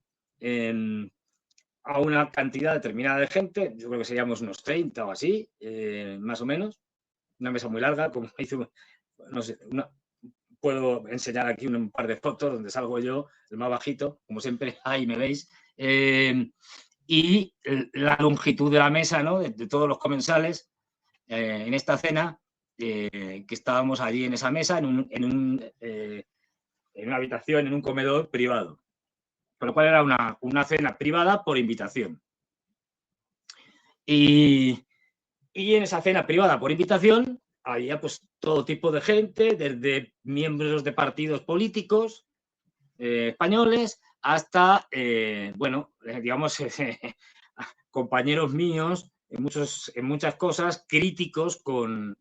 a una cantidad determinada de gente, yo creo que seríamos unos 30 o así, más o menos, una mesa muy larga, como hizo, no sé, puedo enseñar aquí un par de fotos donde salgo yo, el más bajito, como siempre, ahí me veis, y la longitud de la mesa, ¿no? de todos los comensales en esta cena, que estábamos allí en esa mesa, en una habitación, en un comedor privado. Por lo cual era una cena privada por invitación. Y en esa cena privada por invitación había pues todo tipo de gente, desde miembros de partidos políticos españoles hasta, bueno, digamos, compañeros míos en muchas cosas críticos con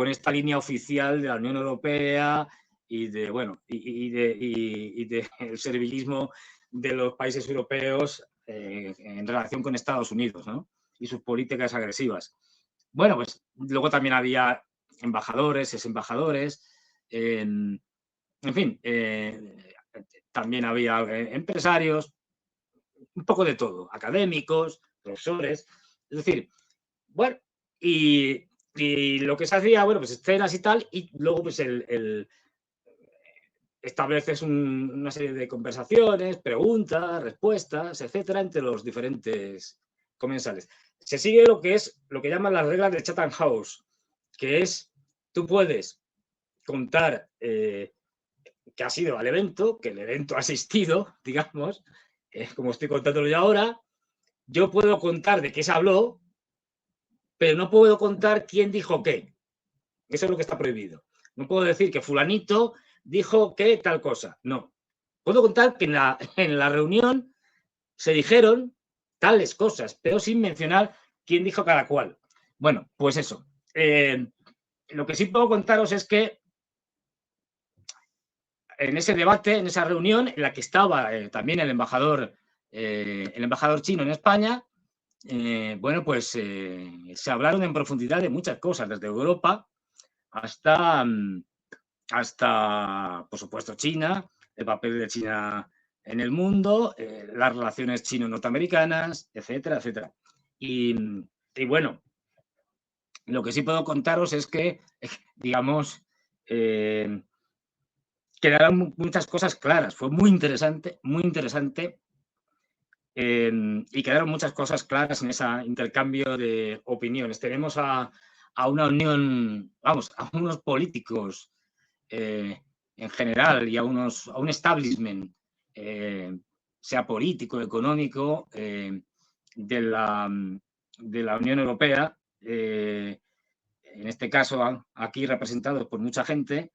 esta línea oficial de la Unión Europea y bueno, del servilismo de los países europeos en relación con Estados Unidos, ¿no? Y sus políticas agresivas. Bueno, pues luego también había embajadores, exembajadores, en fin, también había empresarios, un poco de todo, académicos, profesores, es decir, bueno, y lo que se hacía, bueno, pues escenas y tal, y luego pues estableces una serie de conversaciones, preguntas, respuestas, etcétera, entre los diferentes comensales. Se sigue lo que llaman las reglas de Chatham House, que es, tú puedes contar que has ido al evento, que el evento ha asistido, digamos, como estoy contándolo yo ahora, yo puedo contar de qué se habló, pero no puedo contar quién dijo qué. Eso es lo que está prohibido. No puedo decir que fulanito dijo que tal cosa. No. Puedo contar que en la reunión se dijeron tales cosas, pero sin mencionar quién dijo cada cual. Bueno, pues eso. Lo que sí puedo contaros es que en ese debate, en esa reunión, en la que estaba también el embajador chino en España, bueno, pues se hablaron en profundidad de muchas cosas, desde Europa hasta, por supuesto, China, el papel de China en el mundo, las relaciones chino-norteamericanas, etcétera, etcétera. Y bueno, lo que sí puedo contaros es que, digamos, quedaron muchas cosas claras. Fue muy interesante, y quedaron muchas cosas claras en ese intercambio de opiniones. Tenemos a una unión, vamos, a unos políticos en general y a un establishment, sea político, económico, de la Unión Europea, en este caso aquí representados por mucha gente,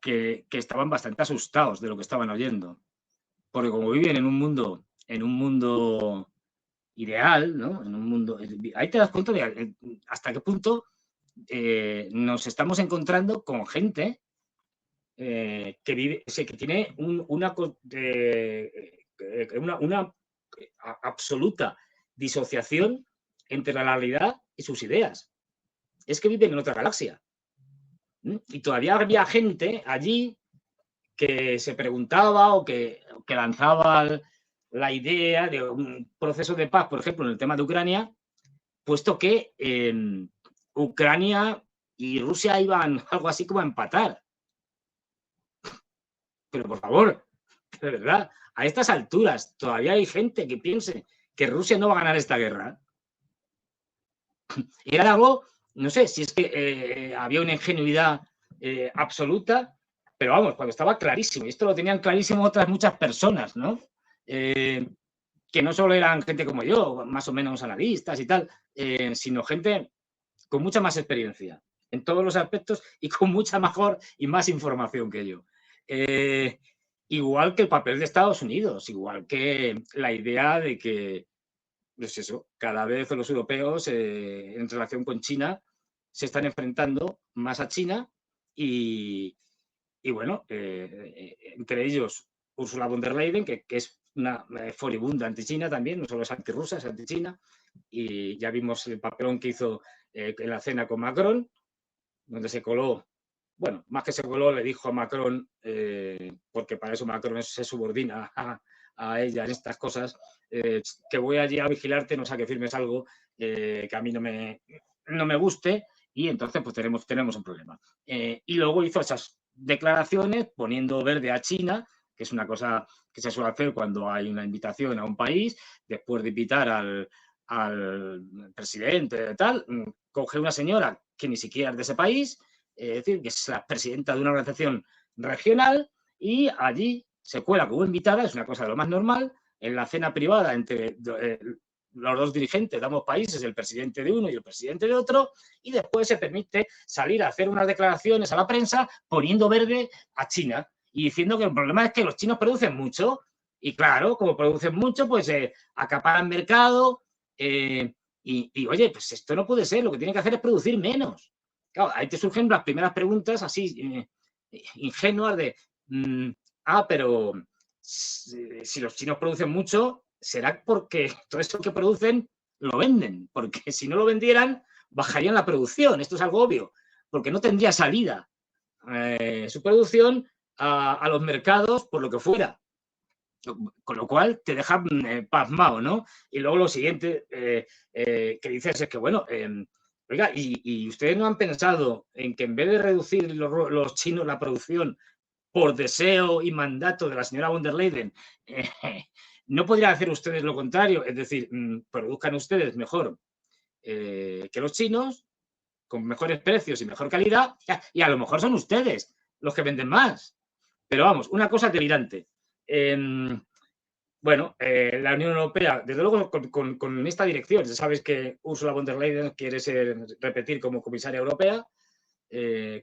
que estaban bastante asustados de lo que estaban oyendo. Porque como viven en un mundo ideal, ¿no? En un mundo, ahí te das cuenta de hasta qué punto nos estamos encontrando con gente que vive, que tiene una absoluta disociación entre la realidad y sus ideas. Es que viven en otra galaxia. Y todavía había gente allí que se preguntaba o que lanzaba la idea de un proceso de paz, por ejemplo, en el tema de Ucrania, puesto que Ucrania y Rusia iban algo así como a empatar. Pero por favor, de verdad, a estas alturas todavía hay gente que piense que Rusia no va a ganar esta guerra. Era algo, no sé si es que había una ingenuidad absoluta, pero vamos, cuando estaba clarísimo, y esto lo tenían clarísimo otras muchas personas, ¿no? Que no solo eran gente como yo, más o menos analistas y tal, sino gente con mucha más experiencia en todos los aspectos y con mucha mejor y más información que yo. Igual que el papel de Estados Unidos, igual que la idea de que, pues eso, cada vez los europeos en relación con China se están enfrentando más a China y bueno, entre ellos Ursula von der Leyen, que es una furibunda anti-China también, no solo es antirrusa, es anti-China, y ya vimos el papelón que hizo en la cena con Macron, donde se coló, bueno, más que se coló, le dijo a Macron, porque para eso Macron se subordina a ella en estas cosas, que voy allí a vigilarte, no sea que firmes algo que a mí no me guste, y entonces pues tenemos un problema. Y luego hizo esas declaraciones poniendo verde a China, que es una cosa que se suele hacer cuando hay una invitación a un país, después de invitar al presidente tal, coge una señora que ni siquiera es de ese país, es decir, que es la presidenta de una organización regional, y allí se cuela como invitada, es una cosa de lo más normal, en la cena privada entre los dos dirigentes de ambos países, el presidente de uno y el presidente de otro, y después se permite salir a hacer unas declaraciones a la prensa poniendo verde a China y diciendo que el problema es que los chinos producen mucho, y claro, como producen mucho, pues acaparan mercado, y oye, pues esto no puede ser, lo que tienen que hacer es producir menos. Claro, ahí te surgen las primeras preguntas así ingenuas de, pero si los chinos producen mucho, será porque todo eso que producen lo venden, porque si no lo vendieran, bajarían la producción, esto es algo obvio, porque no tendría salida su producción a los mercados por lo que fuera. Con lo cual te deja pasmado, ¿no? Y luego lo siguiente que dices es que, bueno, oiga, y ustedes no han pensado en que en vez de reducir los chinos la producción por deseo y mandato de la señora von der Leyen, ¿no podrían hacer ustedes lo contrario? Es decir, produzcan ustedes mejor que los chinos, con mejores precios y mejor calidad, y a lo mejor son ustedes los que venden más. Pero vamos, una cosa delirante. Bueno, la Unión Europea, desde luego con esta dirección, ya sabes que Ursula von der Leyen quiere repetir como comisaria europea,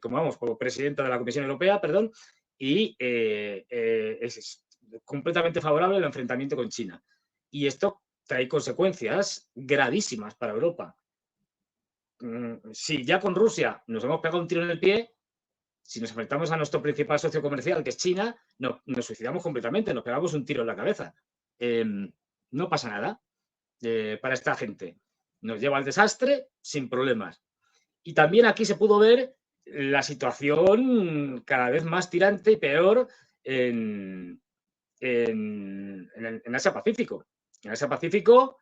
como presidenta de la Comisión Europea, perdón, y es completamente favorable al enfrentamiento con China. Y esto trae consecuencias gravísimas para Europa. Si ya con Rusia nos hemos pegado un tiro en el pie, si nos enfrentamos a nuestro principal socio comercial, que es China, nos suicidamos completamente, nos pegamos un tiro en la cabeza. No pasa nada para esta gente. Nos lleva al desastre sin problemas. Y también aquí se pudo ver la situación cada vez más tirante y peor en Asia-Pacífico. En Asia-Pacífico,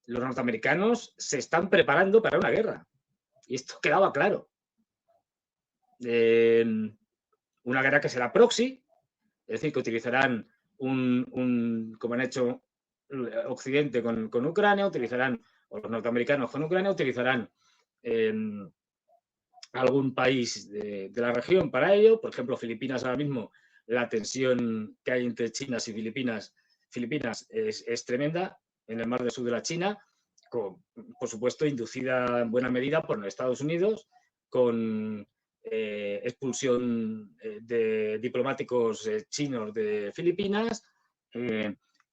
los norteamericanos se están preparando para una guerra. Y esto quedaba claro. Una guerra que será proxy, es decir, que utilizarán como han hecho Occidente con Ucrania, utilizarán, o los norteamericanos con Ucrania, utilizarán algún país de la región para ello. Por ejemplo, Filipinas ahora mismo, la tensión que hay entre China y Filipinas es tremenda en el mar del sur de la China, por supuesto, inducida en buena medida por los Estados Unidos, con expulsión de diplomáticos chinos de Filipinas,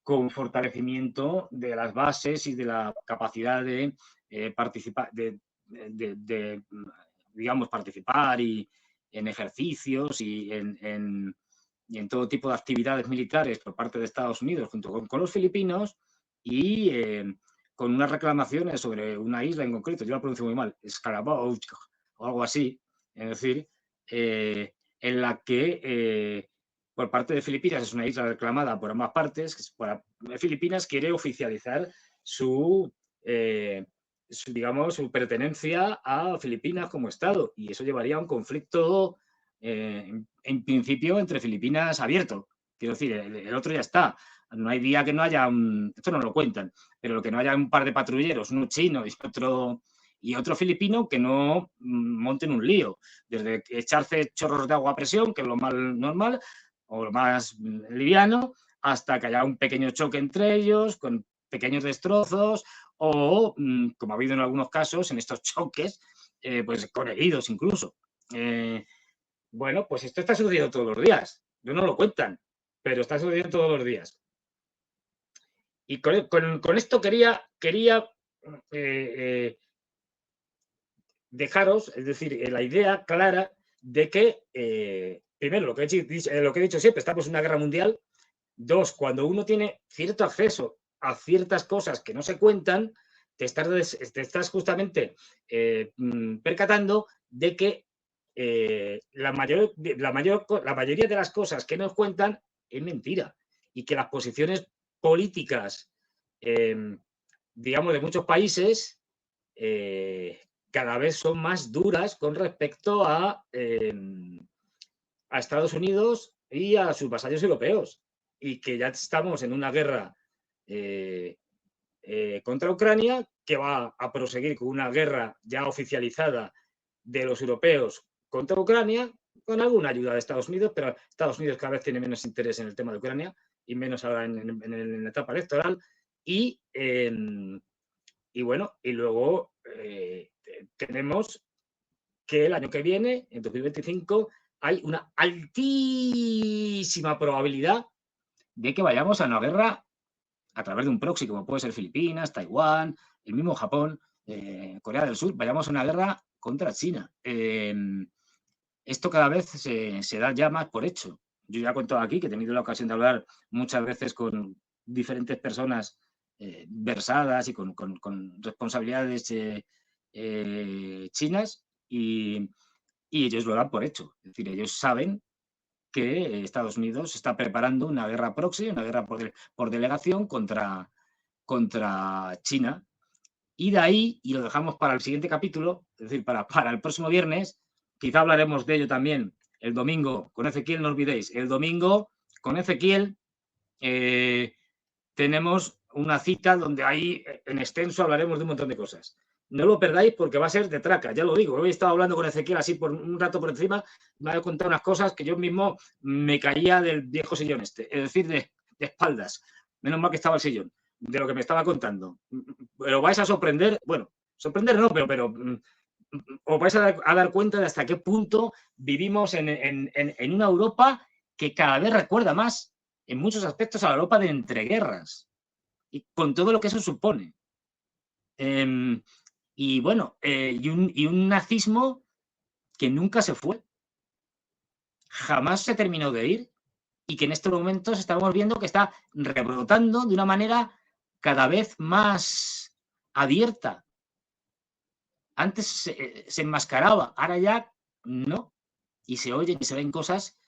con fortalecimiento de las bases y de la capacidad de participar, digamos, participar en ejercicios y en todo tipo de actividades militares por parte de Estados Unidos junto con los filipinos, y con unas reclamaciones sobre una isla en concreto, yo la pronuncio muy mal, Scarborough o algo así, es decir, en la que por parte de Filipinas, es una isla reclamada por ambas partes, Filipinas quiere oficializar digamos, su pertenencia a Filipinas como Estado, y eso llevaría a un conflicto en principio entre Filipinas abierto. Quiero decir, el otro ya está. No hay día que no haya esto no lo cuentan, pero lo que no haya un par de patrulleros, uno chino y otro filipino, que no monten un lío. Desde echarse chorros de agua a presión, que es lo más normal, o lo más liviano, hasta que haya un pequeño choque entre ellos, con pequeños destrozos, o, como ha habido en algunos casos, en estos choques, pues con heridos incluso. Bueno, pues esto está sucediendo todos los días. No nos lo cuentan, pero está sucediendo todos los días. Y con esto quería dejaros, es decir, la idea clara de que, primero, lo que he dicho siempre, estamos en una guerra mundial. Dos, cuando uno tiene cierto acceso a ciertas cosas que no se cuentan, te estás justamente percatando de que la mayoría de las cosas que nos cuentan es mentira, y que las posiciones políticas, digamos, de muchos países cada vez son más duras con respecto a Estados Unidos y a sus vasallos europeos, y que ya estamos en una guerra contra Ucrania, que va a proseguir con una guerra ya oficializada de los europeos contra Ucrania, con alguna ayuda de Estados Unidos, pero Estados Unidos cada vez tiene menos interés en el tema de Ucrania, y menos ahora en la etapa electoral. Y bueno, y luego tenemos que el año que viene, en 2025, hay una altísima probabilidad de que vayamos a una guerra a través de un proxy, como puede ser Filipinas, Taiwán, el mismo Japón, Corea del Sur, vayamos a una guerra contra China. Esto cada vez se da ya más por hecho. Yo ya he contado aquí que he tenido la ocasión de hablar muchas veces con diferentes personas versadas y con responsabilidades chinas, y ellos lo dan por hecho. Es decir, ellos saben que Estados Unidos está preparando una guerra proxy, una guerra por delegación contra China. Y de ahí, y lo dejamos para el siguiente capítulo, es decir, para el próximo viernes, quizá hablaremos de ello también el domingo con Ezequiel, no olvidéis, el domingo con Ezequiel tenemos una cita donde ahí en extenso hablaremos de un montón de cosas. No lo perdáis porque va a ser de traca, ya lo digo. Hoy he estado hablando con Ezequiel así por un rato por encima, me ha contado unas cosas que yo mismo me caía del viejo sillón este, es decir, de espaldas. Menos mal que estaba el sillón, de lo que me estaba contando. Pero vais a sorprender, bueno, sorprender no, pero os vais a dar cuenta de hasta qué punto vivimos en una Europa que cada vez recuerda más, en muchos aspectos, a la Europa de entreguerras, y con todo lo que eso supone. Y bueno, y un nazismo que nunca se fue, jamás se terminó de ir, y que en estos momentos estamos viendo que está rebrotando de una manera cada vez más abierta. Antes se enmascaraba, ahora ya no, y se oyen y se ven cosas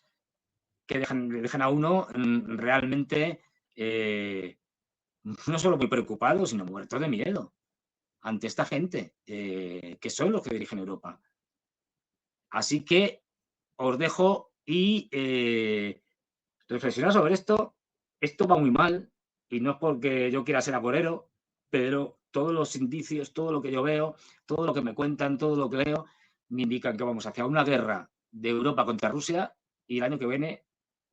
que dejan a uno realmente no solo muy preocupado, sino muerto de miedo ante esta gente que son los que dirigen Europa. Así que os dejo y reflexionad sobre esto. Esto va muy mal, y no es porque yo quiera ser agorero, pero todos los indicios, todo lo que yo veo, todo lo que me cuentan, todo lo que leo, me indican que vamos hacia una guerra de Europa contra Rusia, y el año que viene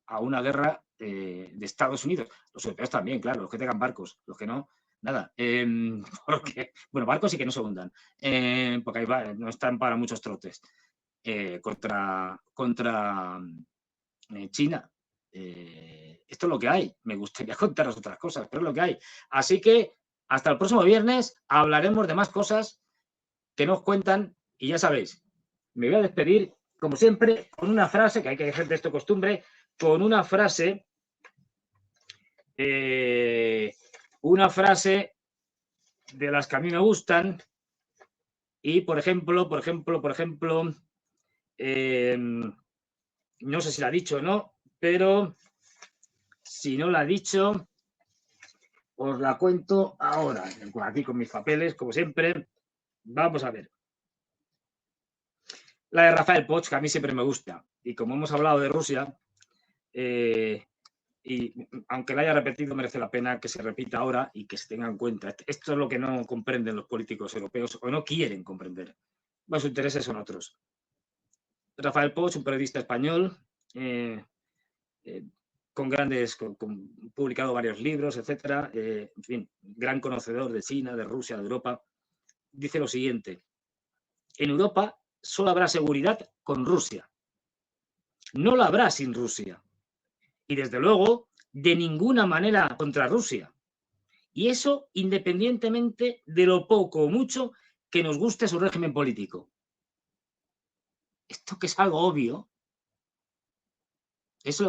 a una guerra de Estados Unidos. Los europeos también, claro, los que tengan barcos, los que no, nada. Porque, bueno, barcos sí que no se hundan, porque ahí no están para muchos trotes. Contra China. Esto es lo que hay. Me gustaría contaros otras cosas, pero es lo que hay. Así que hasta el próximo viernes hablaremos de más cosas que nos cuentan, y ya sabéis, me voy a despedir, como siempre, con una frase, que hay que dejar de esto costumbre, con una frase de las que a mí me gustan, y por ejemplo, No sé si la ha dicho o no, pero si no la ha dicho, os la cuento ahora. Aquí con mis papeles, como siempre. Vamos a ver. La de Rafael Poch, que a mí siempre me gusta. Y como hemos hablado de Rusia, y aunque la haya repetido, merece la pena que se repita ahora y que se tenga en cuenta. Esto es lo que no comprenden los políticos europeos o no quieren comprender. Los intereses son otros. Rafael Poch, un periodista español, publicado varios libros, etcétera, en fin, gran conocedor de China, de Rusia, de Europa, dice lo siguiente: en Europa solo habrá seguridad con Rusia, no la habrá sin Rusia, y desde luego de ninguna manera contra Rusia, y eso independientemente de lo poco o mucho que nos guste su régimen político. Esto que es algo obvio, es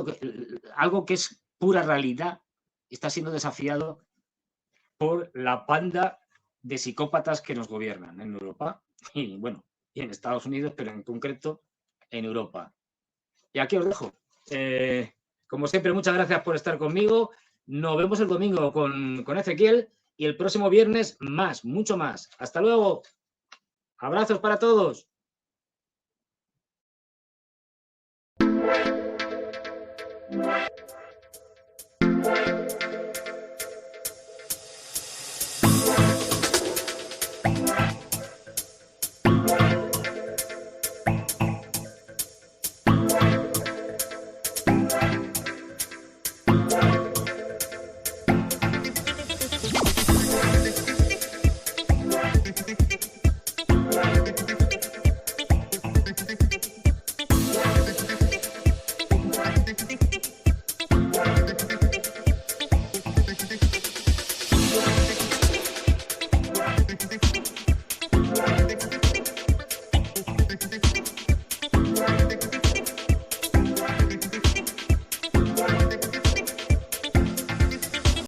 algo que es pura realidad, está siendo desafiado por la panda de psicópatas que nos gobiernan en Europa y, bueno, y en Estados Unidos, pero en concreto en Europa. Y aquí os dejo. Como siempre, muchas gracias por estar conmigo. Nos vemos el domingo con Ezequiel y el próximo viernes más, mucho más. Hasta luego. Abrazos para todos.